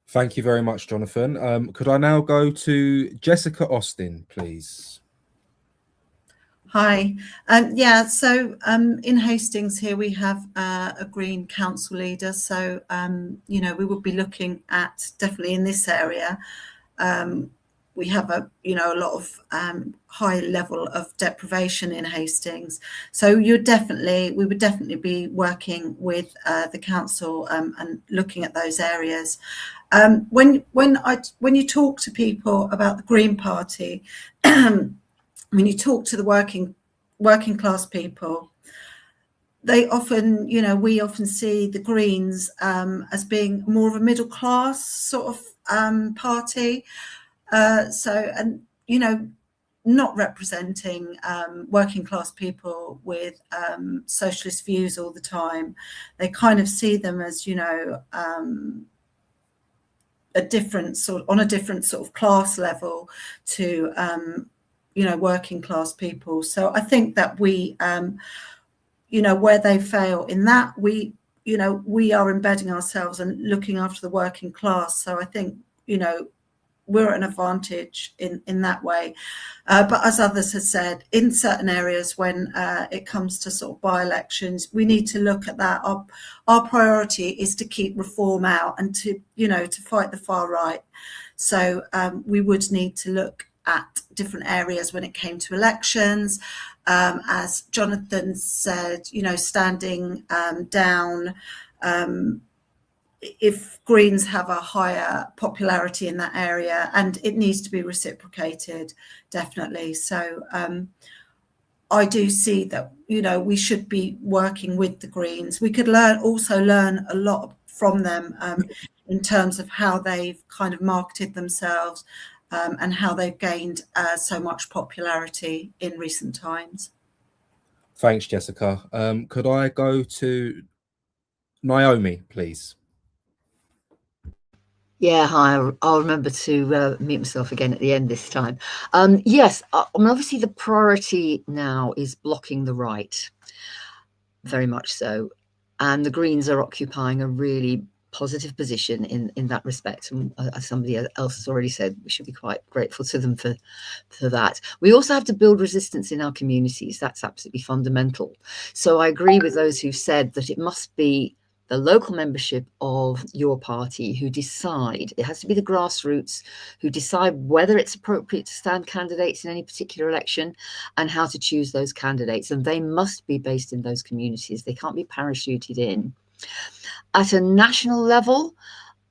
Thank you very much, Jonathan. Could I now go to Jessica Austin, please? Hi. So in Hastings here we have a Green council leader. So, we would be looking at definitely in this area. We have a lot of high level of deprivation in Hastings. So we would definitely be working with the council and looking at those areas. When you talk to people about the Green Party, when you talk to the working class people, they often, we often see the Greens as being more of a middle class sort of party. Not representing working class people with socialist views all the time. They kind of see them as, a different sort of class level to working class people. So I think that we where they fail in that, we are embedding ourselves and looking after the working class. So I think we're at an advantage in that way. But as others have said, in certain areas, when it comes to sort of by-elections, we need to look at that. Our priority is to keep reform out and to, you know, to fight the far right. So we would need to look at different areas when it came to elections. As Jonathan said, you know, standing down, if Greens have a higher popularity in that area, and it needs to be reciprocated, definitely. So I do see that, you know, we should be working with the Greens. We could also learn a lot from them in terms of how they've kind of marketed themselves and how they've gained so much popularity in recent times. Thanks, Jessica. Could I go to Naomi, please? Yeah, hi. I'll remember to mute myself again at the end this time. Yes, I mean, obviously the priority now is blocking the right, very much so. And the Greens are occupying a really positive position in that respect. And as somebody else has already said, we should be quite grateful to them for that. We also have to build resistance in our communities. That's absolutely fundamental. So I agree with those who said that it must be the local membership of your party who decide, it has to be the grassroots who decide whether it's appropriate to stand candidates in any particular election and how to choose those candidates. And they must be based in those communities. They can't be parachuted in. At a national level,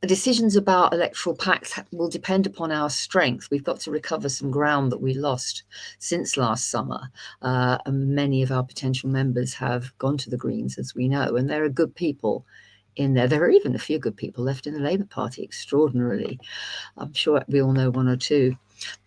decisions about electoral pacts will depend upon our strength. We've got to recover some ground that we lost since last summer. And many of our potential members have gone to the Greens, as we know, and there are good people in there. There are even a few good people left in the Labour Party, extraordinarily. I'm sure we all know one or two.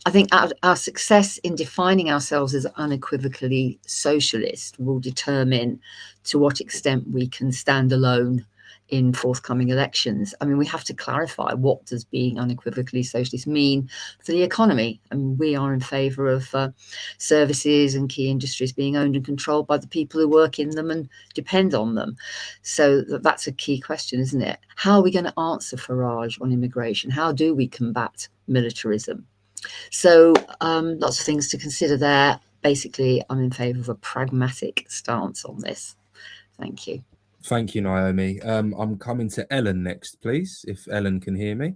I think our success in defining ourselves as unequivocally socialist will determine to what extent we can stand alone in forthcoming elections. I mean, we have to clarify, what does being unequivocally socialist mean for the economy? I mean, we are in favour of services and key industries being owned and controlled by the people who work in them and depend on them. So that's a key question, isn't it? How are we going to answer Farage on immigration? How do we combat militarism? So lots of things to consider there. Basically, I'm in favour of a pragmatic stance on this. Thank you. Thank you, Naomi. I'm coming to Ellen next, please, if Ellen can hear me.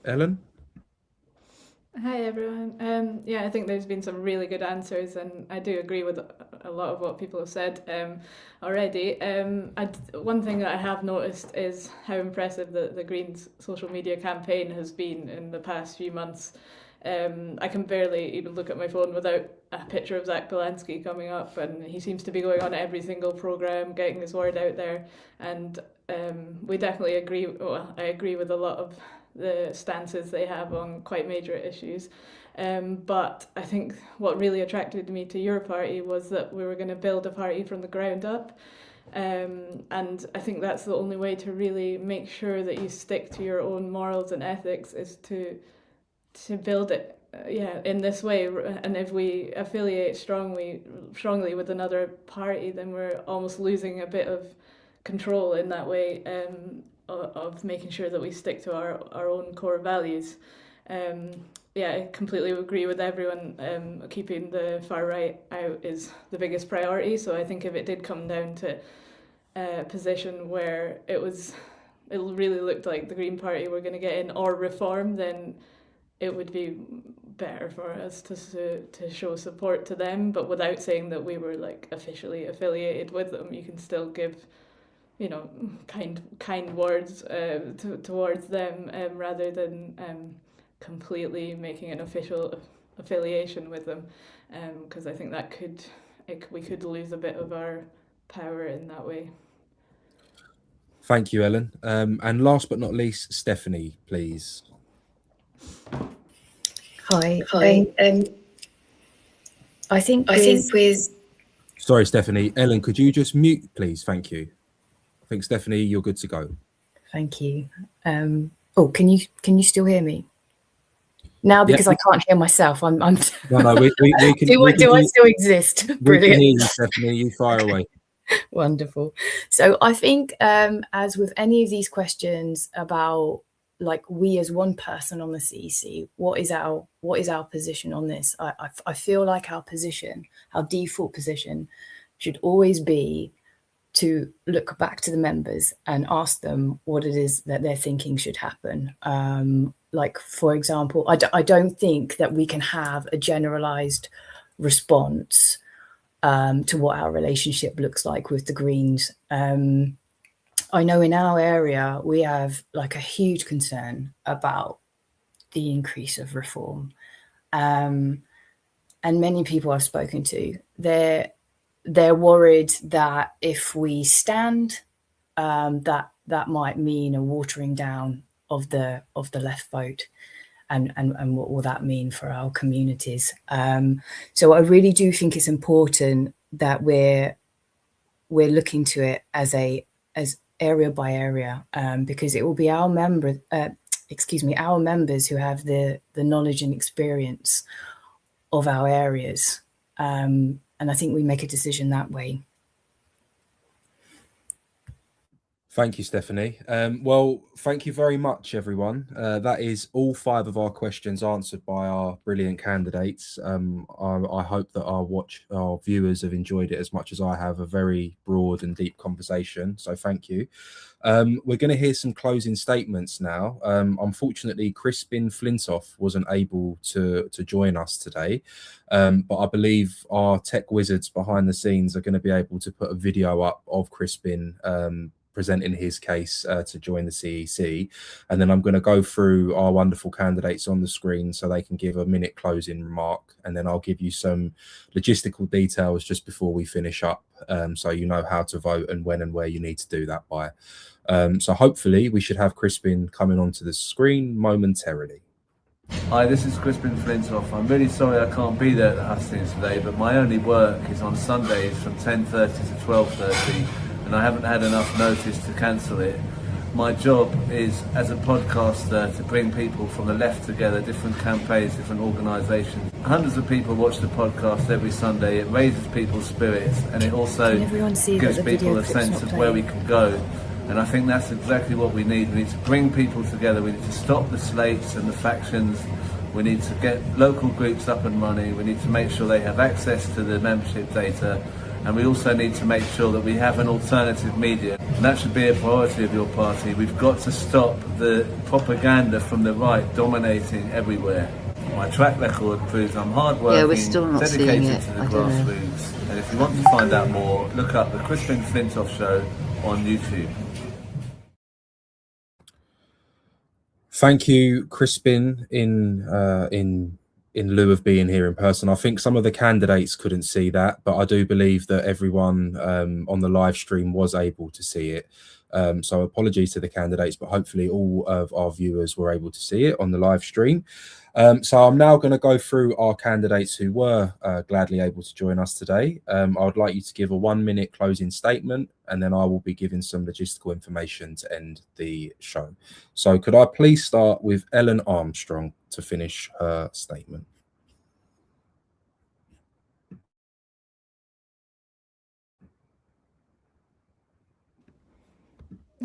Ellen? Hi everyone. Yeah, I think there's been some really good answers, and I do agree with a lot of what people have said already. One thing that I have noticed is how impressive the Greens social media campaign has been in the past few months. I can barely even look at my phone without a picture of Zach Belansky coming up, and he seems to be going on every single programme, getting his word out there, and we definitely agree. Well, I agree with a lot of the stances they have on quite major issues. But I think what really attracted me to your party was that we were going to build a party from the ground up. And I think that's the only way to really make sure that you stick to your own morals and ethics, is to build it in this way. And if we affiliate strongly with another party, then we're almost losing a bit of control in that way, of making sure that we stick to our own core values. I completely agree with everyone. Keeping the far right out is the biggest priority. So I think if it did come down to a position where it really looked like the Green Party were going to get in, or reform, then it would be better for us to show support to them, but without saying that we were like officially affiliated with them. You can still give, you know, kind words towards them, rather than completely making an official affiliation with them, because I think that we could lose a bit of our power in that way. Thank you, Ellen. And last but not least, Stephanie, please. Hi. I think with... Sorry, Stephanie. Ellen, could you just mute, please? Thank you. I think, Stephanie, you're good to go. Thank you. Oh, can you still hear me now? Because I can't hear myself. I'm. No, we can. Do I still exist? We Brilliant. can hear you, Stephanie. You fire away. Wonderful. So I think as with any of these questions about like we as one person on the CEC, what is our position on this? I feel like our default position should always be to look back to the members and ask them what it is that they're thinking should happen. Like, for example, I don't think that we can have a generalized response to what our relationship looks like with the Greens. I know in our area, we have like a huge concern about the increase of reform. And many people I've spoken to, they're worried that if we stand, that might mean a watering down of the left vote. And what will that mean for our communities? So I really do think it's important that we're looking to it as area by area, because it will be our members who have the knowledge and experience of our areas. And I think we make a decision that way. Thank you, Stephanie. Well, thank you very much, everyone. That is all 5 of our questions answered by our brilliant candidates. I hope that our viewers have enjoyed it as much as I have. A very broad and deep conversation. So thank you. We're going to hear some closing statements now. Unfortunately, Crispin Flintoff wasn't able to join us today, but I believe our tech wizards behind the scenes are going to be able to put a video up of Crispin presenting his case to join the CEC, and then I'm going to go through our wonderful candidates on the screen so they can give a minute closing remark, and then I'll give you some logistical details just before we finish up, so you know how to vote and when and where you need to do that by. So hopefully we should have Crispin coming onto the screen momentarily. Hi, this is Crispin Flintoff. I'm really sorry I can't be there at the Hustings today, but my only work is on Sundays from 10:30 to 12:30, and I haven't had enough notice to cancel it. My job is, as a podcaster, to bring people from the left together, different campaigns, different organisations. Hundreds of people watch the podcast every Sunday. It raises people's spirits, and it also gives people a sense of where we can go. And I think that's exactly what we need. We need to bring people together. We need to stop the slates and the factions. We need to get local groups up and running. We need to make sure they have access to the membership data. And we also need to make sure that we have an alternative media. And that should be a priority of your party. We've got to stop the propaganda from the right dominating everywhere. My track record proves I'm hardworking, dedicated to the grassroots. And if you want to find out more, look up the Crispin Flintoff Show on YouTube. Thank you, Crispin, in lieu of being here in person. I think some of the candidates couldn't see that, but I do believe that everyone on the live stream was able to see it. So apologies to the candidates, but hopefully all of our viewers were able to see it on the live stream. So I'm now going to go through our candidates who were gladly able to join us today. I would like you to give a 1-minute closing statement, and then I will be giving some logistical information to end the show. So could I please start with Ellen Armstrong to finish her statement?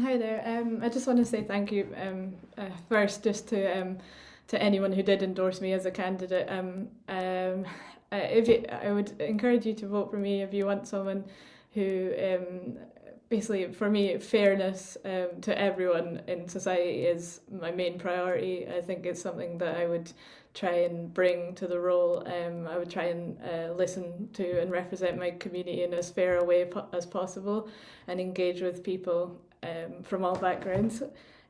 Hi there. I just want to say thank you first, just to anyone who did endorse me as a candidate. I would encourage you to vote for me if you want someone who, basically, for me, fairness to everyone in society is my main priority. I think it's something that I would try and bring to the role. I would try and listen to and represent my community in as fair a way as possible, and engage with people from all backgrounds.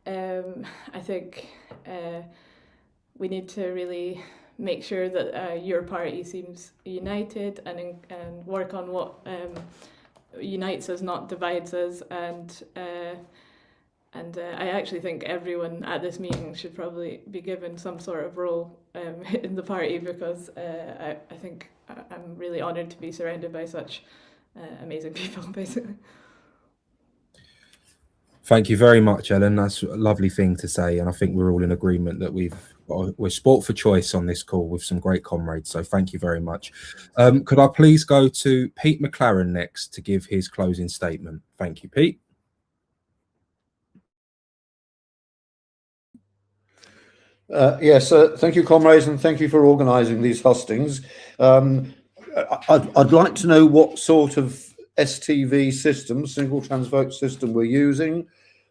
I think we need to really make sure that your party seems united and work on what unites us, not divides us. And I actually think everyone at this meeting should probably be given some sort of role in the party, because I think I'm really honoured to be surrounded by such amazing people, basically. Thank you very much, Ellen. That's a lovely thing to say, and I think we're all in agreement that we've we're sport for choice on this call with some great comrades. So thank you very much. Could I please go to Pete McLaren next to give his closing statement? Thank you, Pete. Yes, thank you, comrades, and thank you for organising these hustings. I'd like to know what sort of STV system, single trans vote system, we're using.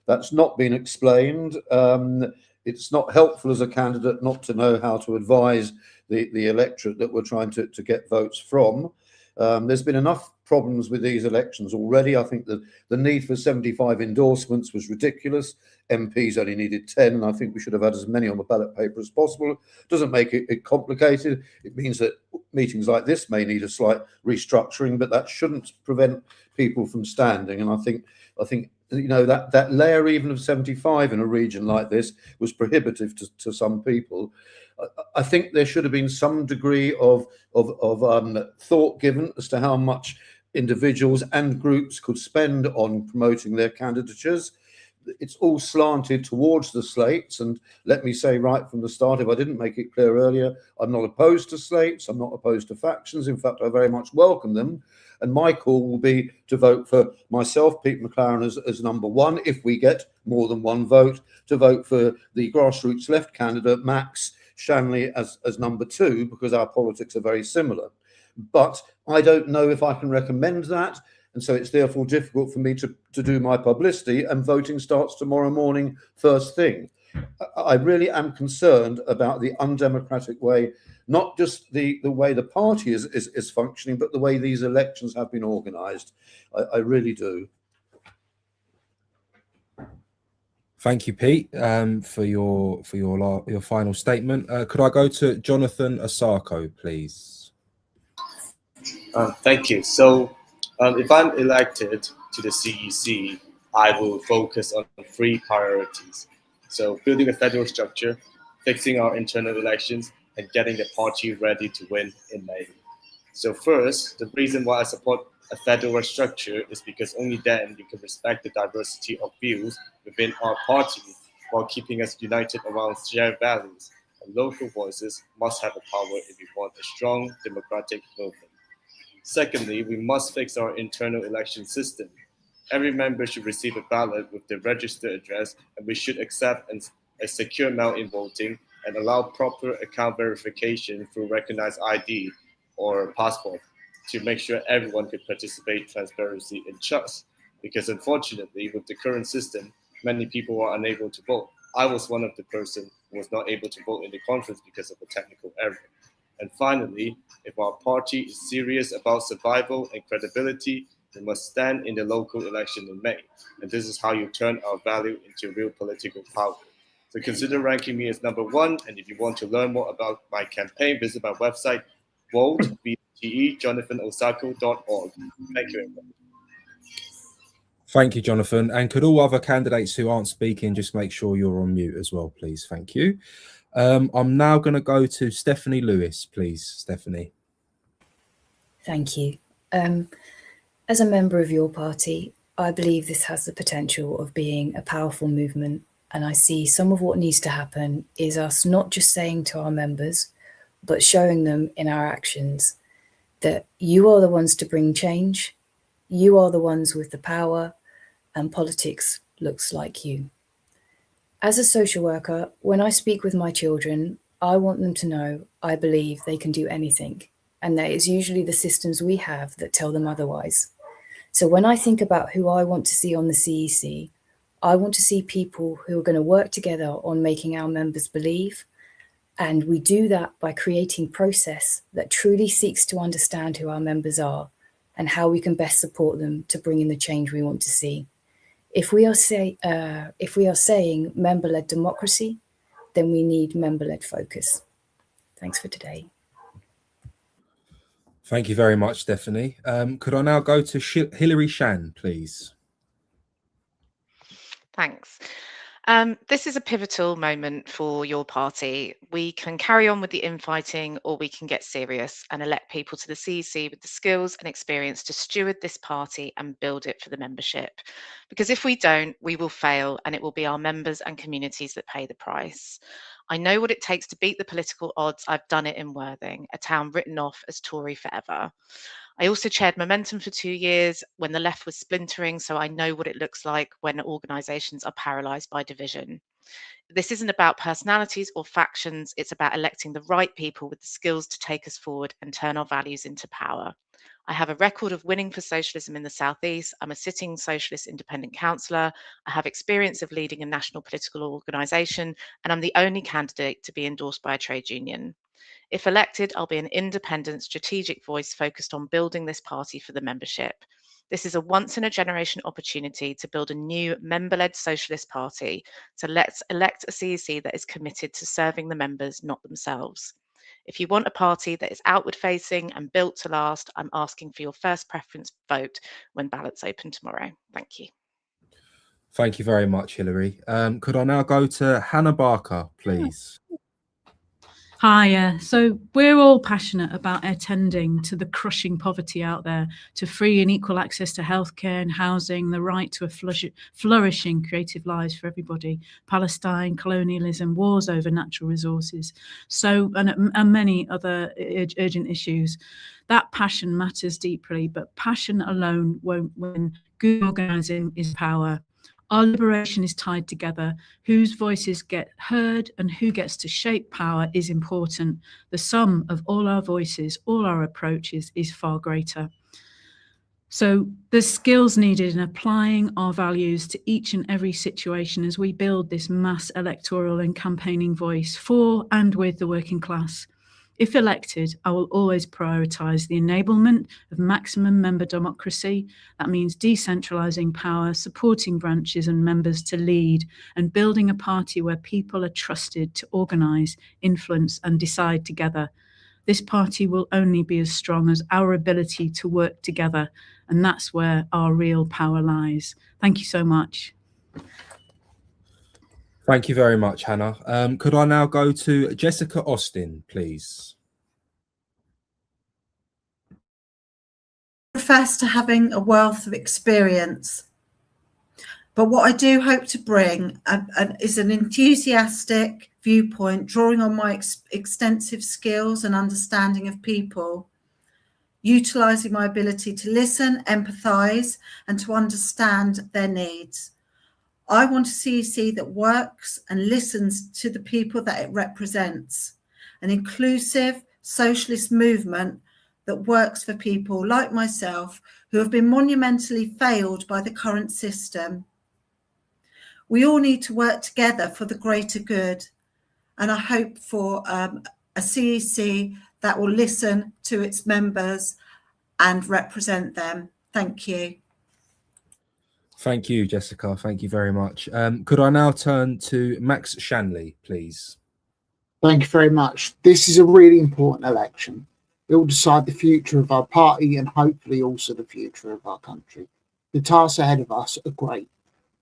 That's not been explained. It's not helpful as a candidate not to know how to advise the electorate that we're trying to get votes from. There's been enough problems with these elections already. I think that the need for 75 endorsements was ridiculous. MPs only needed 10, and I think we should have had as many on the ballot paper as possible. Doesn't make it complicated. It means that meetings like this may need a slight restructuring, but that shouldn't prevent people from standing. And I think you know that layer even of 75 in a region like this was prohibitive to some people. I think there should have been some degree of thought given as to how much individuals and groups could spend on promoting their candidatures. It's all slanted towards the slates, and let me say right from the start, if I didn't make it clear earlier, I'm not opposed to slates, I'm not opposed to factions. In fact, I very much welcome them, and my call will be to vote for myself, Pete McLaren, as number one, if we get more than one vote, to vote for the grassroots left candidate, Max Shanley, as number two, because our politics are very similar. But I don't know if I can recommend that, and so it's therefore difficult for me to do my publicity, and voting starts tomorrow morning first thing. I really am concerned about the undemocratic way, not just the way the party is functioning, but the way these elections have been organised. I really do. Thank you, Pete, for your final statement. Could I go to Jonathan Osako, please? Thank you. So if I'm elected to the CEC, I will focus on 3 priorities. So building a federal structure, fixing our internal elections, and getting the party ready to win in May. So first, the reason why I support a federal structure is because only then we can respect the diversity of views within our party while keeping us united around shared values. And local voices must have a power if we want a strong democratic movement. Secondly, we must fix our internal election system. Every member should receive a ballot with their registered address, and we should accept a secure mail-in voting and allow proper account verification through recognized ID or passport to make sure everyone could participate, transparency, and trust. Because unfortunately, with the current system, many people are unable to vote. I was one of the person who was not able to vote in the conference because of a technical error. And finally, if our party is serious about survival and credibility, we must stand in the local election in May. And this is how you turn our value into real political power. So consider ranking me as number 1. And if you want to learn more about my campaign, visit my website, vote.jonathanosako.org. Thank you, everyone. Thank you, Jonathan. And could all other candidates who aren't speaking just make sure you're on mute as well, please? Thank you. I'm now going to go to Stephanie Lewis, please. Stephanie. Thank you. As a member of your party, I believe this has the potential of being a powerful movement, and I see some of what needs to happen is us not just saying to our members, but showing them in our actions that you are the ones to bring change, you are the ones with the power, and politics looks like you. As a social worker, when I speak with my children, I want them to know I believe they can do anything, and that it's usually the systems we have that tell them otherwise. So when I think about who I want to see on the CEC, I want to see people who are going to work together on making our members believe, and we do that by creating process that truly seeks to understand who our members are and how we can best support them to bring in the change we want to see. If we are saying member-led democracy, then we need member-led focus. Thanks for today. Thank you very much, Stephanie. Could I now go to Hilary Shan, please? Thanks. This is a pivotal moment for your party. We can carry on with the infighting, or we can get serious and elect people to the CEC with the skills and experience to steward this party and build it for the membership. Because if we don't, we will fail, and it will be our members and communities that pay the price. I know what it takes to beat the political odds. I've done it in Worthing, a town written off as Tory forever. I also chaired Momentum for 2 years when the left was splintering, so I know what it looks like when organisations are paralysed by division. This isn't about personalities or factions, it's about electing the right people with the skills to take us forward and turn our values into power. I have a record of winning for socialism in the South East. I'm a sitting socialist independent councillor. I have experience of leading a national political organisation, and I'm the only candidate to be endorsed by a trade union. If elected, I'll be an independent, strategic voice focused on building this party for the membership. This is a once-in-a-generation opportunity to build a new member-led socialist party. So let's elect a CEC that is committed to serving the members, not themselves. If you want a party that is outward-facing and built to last, I'm asking for your first preference vote when ballots open tomorrow. Thank you. Thank you very much, Hilary. Could I now go to Hannah Barker, please? Hi, so we're all passionate about attending to the crushing poverty out there, to free and equal access to healthcare and housing, the right to a flourishing creative lives for everybody, Palestine, colonialism, wars over natural resources, and many other urgent issues. That passion matters deeply, but passion alone won't win. Good organising is power. Our liberation is tied together. Whose voices get heard and who gets to shape power is important. The sum of all our voices, all our approaches is far greater. So the skills needed in applying our values to each and every situation as we build this mass electoral and campaigning voice for and with the working class. If elected, I will always prioritise the enablement of maximum member democracy. That means decentralising power, supporting branches and members to lead, and building a party where people are trusted to organise, influence and decide together. This party will only be as strong as our ability to work together, and that's where our real power lies. Thank you so much. Thank you very much, Hannah. Could I now go to Jessica Austin, please? Profess to having a wealth of experience, but what I do hope to bring is an enthusiastic viewpoint, drawing on my extensive skills and understanding of people, utilising my ability to listen, empathise, and to understand their needs. I want a CEC that works and listens to the people that it represents, an inclusive socialist movement that works for people like myself who have been monumentally failed by the current system. We all need to work together for the greater good, and I hope for a CEC that will listen to its members and represent them. Thank you. Thank you, Jessica. Thank you very much. Could I now turn to Max Shanley, please? Thank you very much. This is a really important election. It will decide the future of our party and hopefully also the future of our country. The tasks ahead of us are great,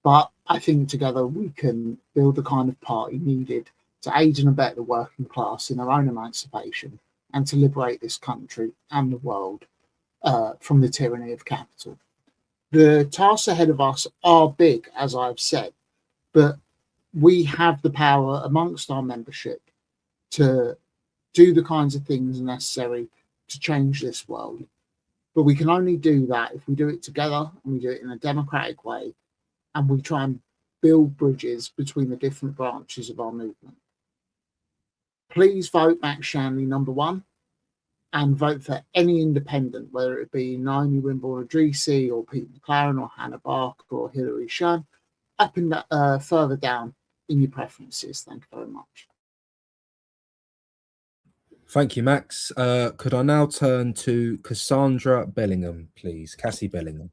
but I think together we can build the kind of party needed to aid and abet the working class in their own emancipation and to liberate this country and the world from the tyranny of capital. The tasks ahead of us are big, as I've said, but we have the power amongst our membership to do the kinds of things necessary to change this world. But we can only do that if we do it together and we do it in a democratic way and we try and build bridges between the different branches of our movement. Please vote Max Shanley number 1 and vote for any independent, whether it be Naomi Wimborne-Idrisi or Pete McLaren or Hannah Barker or Hilary Shern, up and further down in your preferences. Thank you very much. Thank you, Max. Could I now turn to Cassandra Bellingham, please? Cassie Bellingham.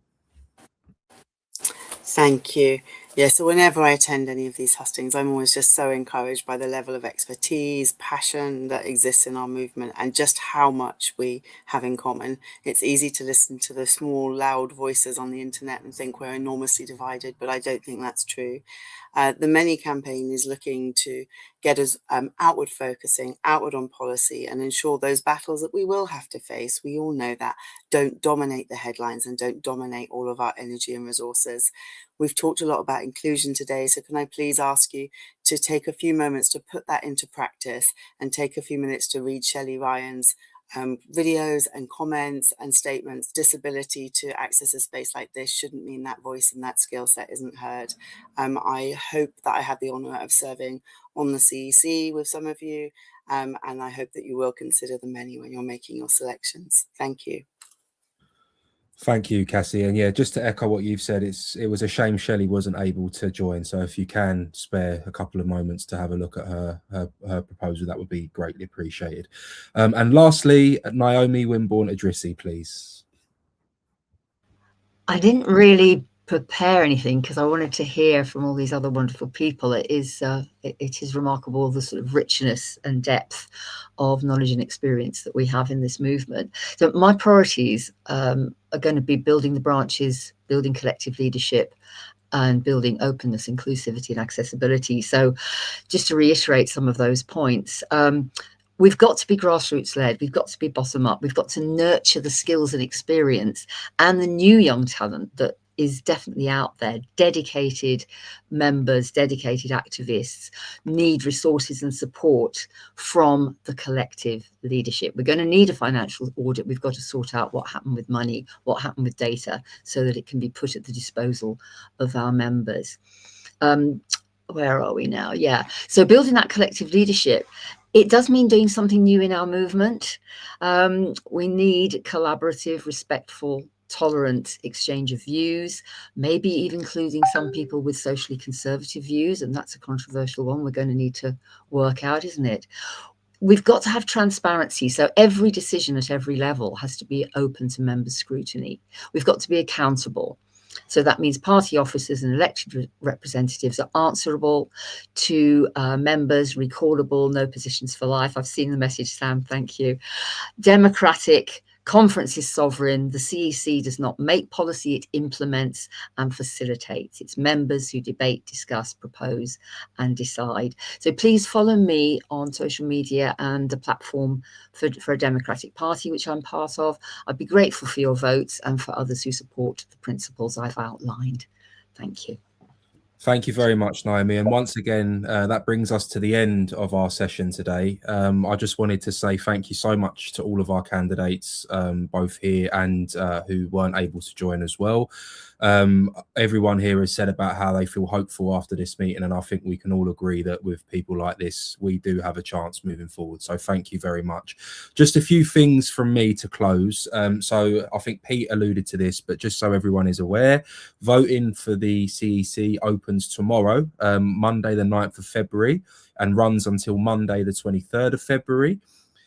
Thank you. Yeah, so whenever I attend any of these hustings, I'm always just so encouraged by the level of expertise, passion that exists in our movement and just how much we have in common. It's easy to listen to the small, loud voices on the internet and think we're enormously divided, but I don't think that's true. The Many campaign is looking to get us outward focusing, outward on policy and ensure those battles that we will have to face, we all know that, don't dominate the headlines and don't dominate all of our energy and resources. We've talked a lot about inclusion today, so can I please ask you to take a few moments to put that into practice and take a few minutes to read Shelley Ryan's videos and comments and statements. Disability to access a space like this shouldn't mean that voice and that skill set isn't heard. I hope that I had the honour of serving on the CEC with some of you, and I hope that you will consider the menu when you're making your selections. Thank you. Thank you, Cassie. And yeah, just to echo what you've said, it was a shame Shelley wasn't able to join. So if you can spare a couple of moments to have a look at her proposal, that would be greatly appreciated. And lastly, Naomi Wimborne-Idrissi, please. I didn't really prepare anything because I wanted to hear from all these other wonderful people. It is remarkable, the sort of richness and depth of knowledge and experience that we have in this movement. So my priorities are going to be building the branches, building collective leadership, and building openness, inclusivity, and accessibility. So just to reiterate some of those points, we've got to be grassroots led. We've got to be bottom up. We've got to nurture the skills and experience and the new young talent that is definitely out there. Dedicated members, dedicated activists need resources and support from the collective leadership. We're going to need a financial audit. We've got to sort out what happened with money, what happened with data, so that it can be put at the disposal of our members. Where are we now? Yeah. So building that collective leadership, it does mean doing something new in our movement. We need collaborative, respectful, tolerant exchange of views, maybe even including some people with socially conservative views, and that's a controversial one we're going to need to work out, isn't it? We've got to have transparency, so every decision at every level has to be open to member scrutiny. We've got to be accountable. So that means party officers and elected representatives are answerable to members, recallable, no positions for life. I've seen the message, Sam, thank you. Democratic, conference is sovereign. The CEC does not make policy, it implements and facilitates. It's members who debate, discuss, propose and decide. So please follow me on social media and the platform for a democratic party, which I'm part of. I'd be grateful for your votes and for others who support the principles I've outlined. Thank you. Thank you very much, Naomi. And once again, that brings us to the end of our session today. I just wanted to say thank you so much to all of our candidates, both here and who weren't able to join as well. Everyone here has said about how they feel hopeful after this meeting, and I think we can all agree that with people like this, we do have a chance moving forward. So thank you very much. Just a few things from me to close. So I think Pete alluded to this, but just so everyone is aware, voting for the CEC opens tomorrow, Monday the 9th of February, and runs until Monday the 23rd of February.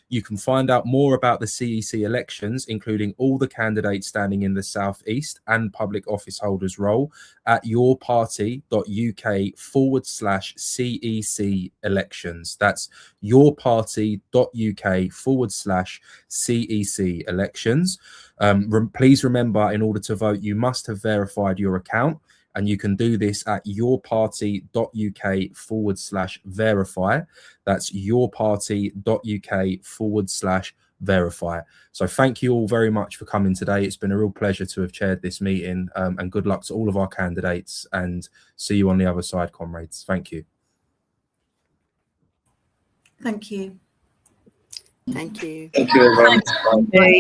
You can find out more about the CEC elections, including all the candidates standing in the South East and public office holders role, at yourparty.uk/CEC elections. That's yourparty.uk/CEC elections. Please remember, in order to vote, you must have verified your account. And you can do this at yourparty.uk/verify. That's yourparty.uk/verify. So thank you all very much for coming today. It's been a real pleasure to have chaired this meeting, and good luck to all of our candidates, and see you on the other side, comrades. Thank you. Thank you. Thank you. Thank you very much.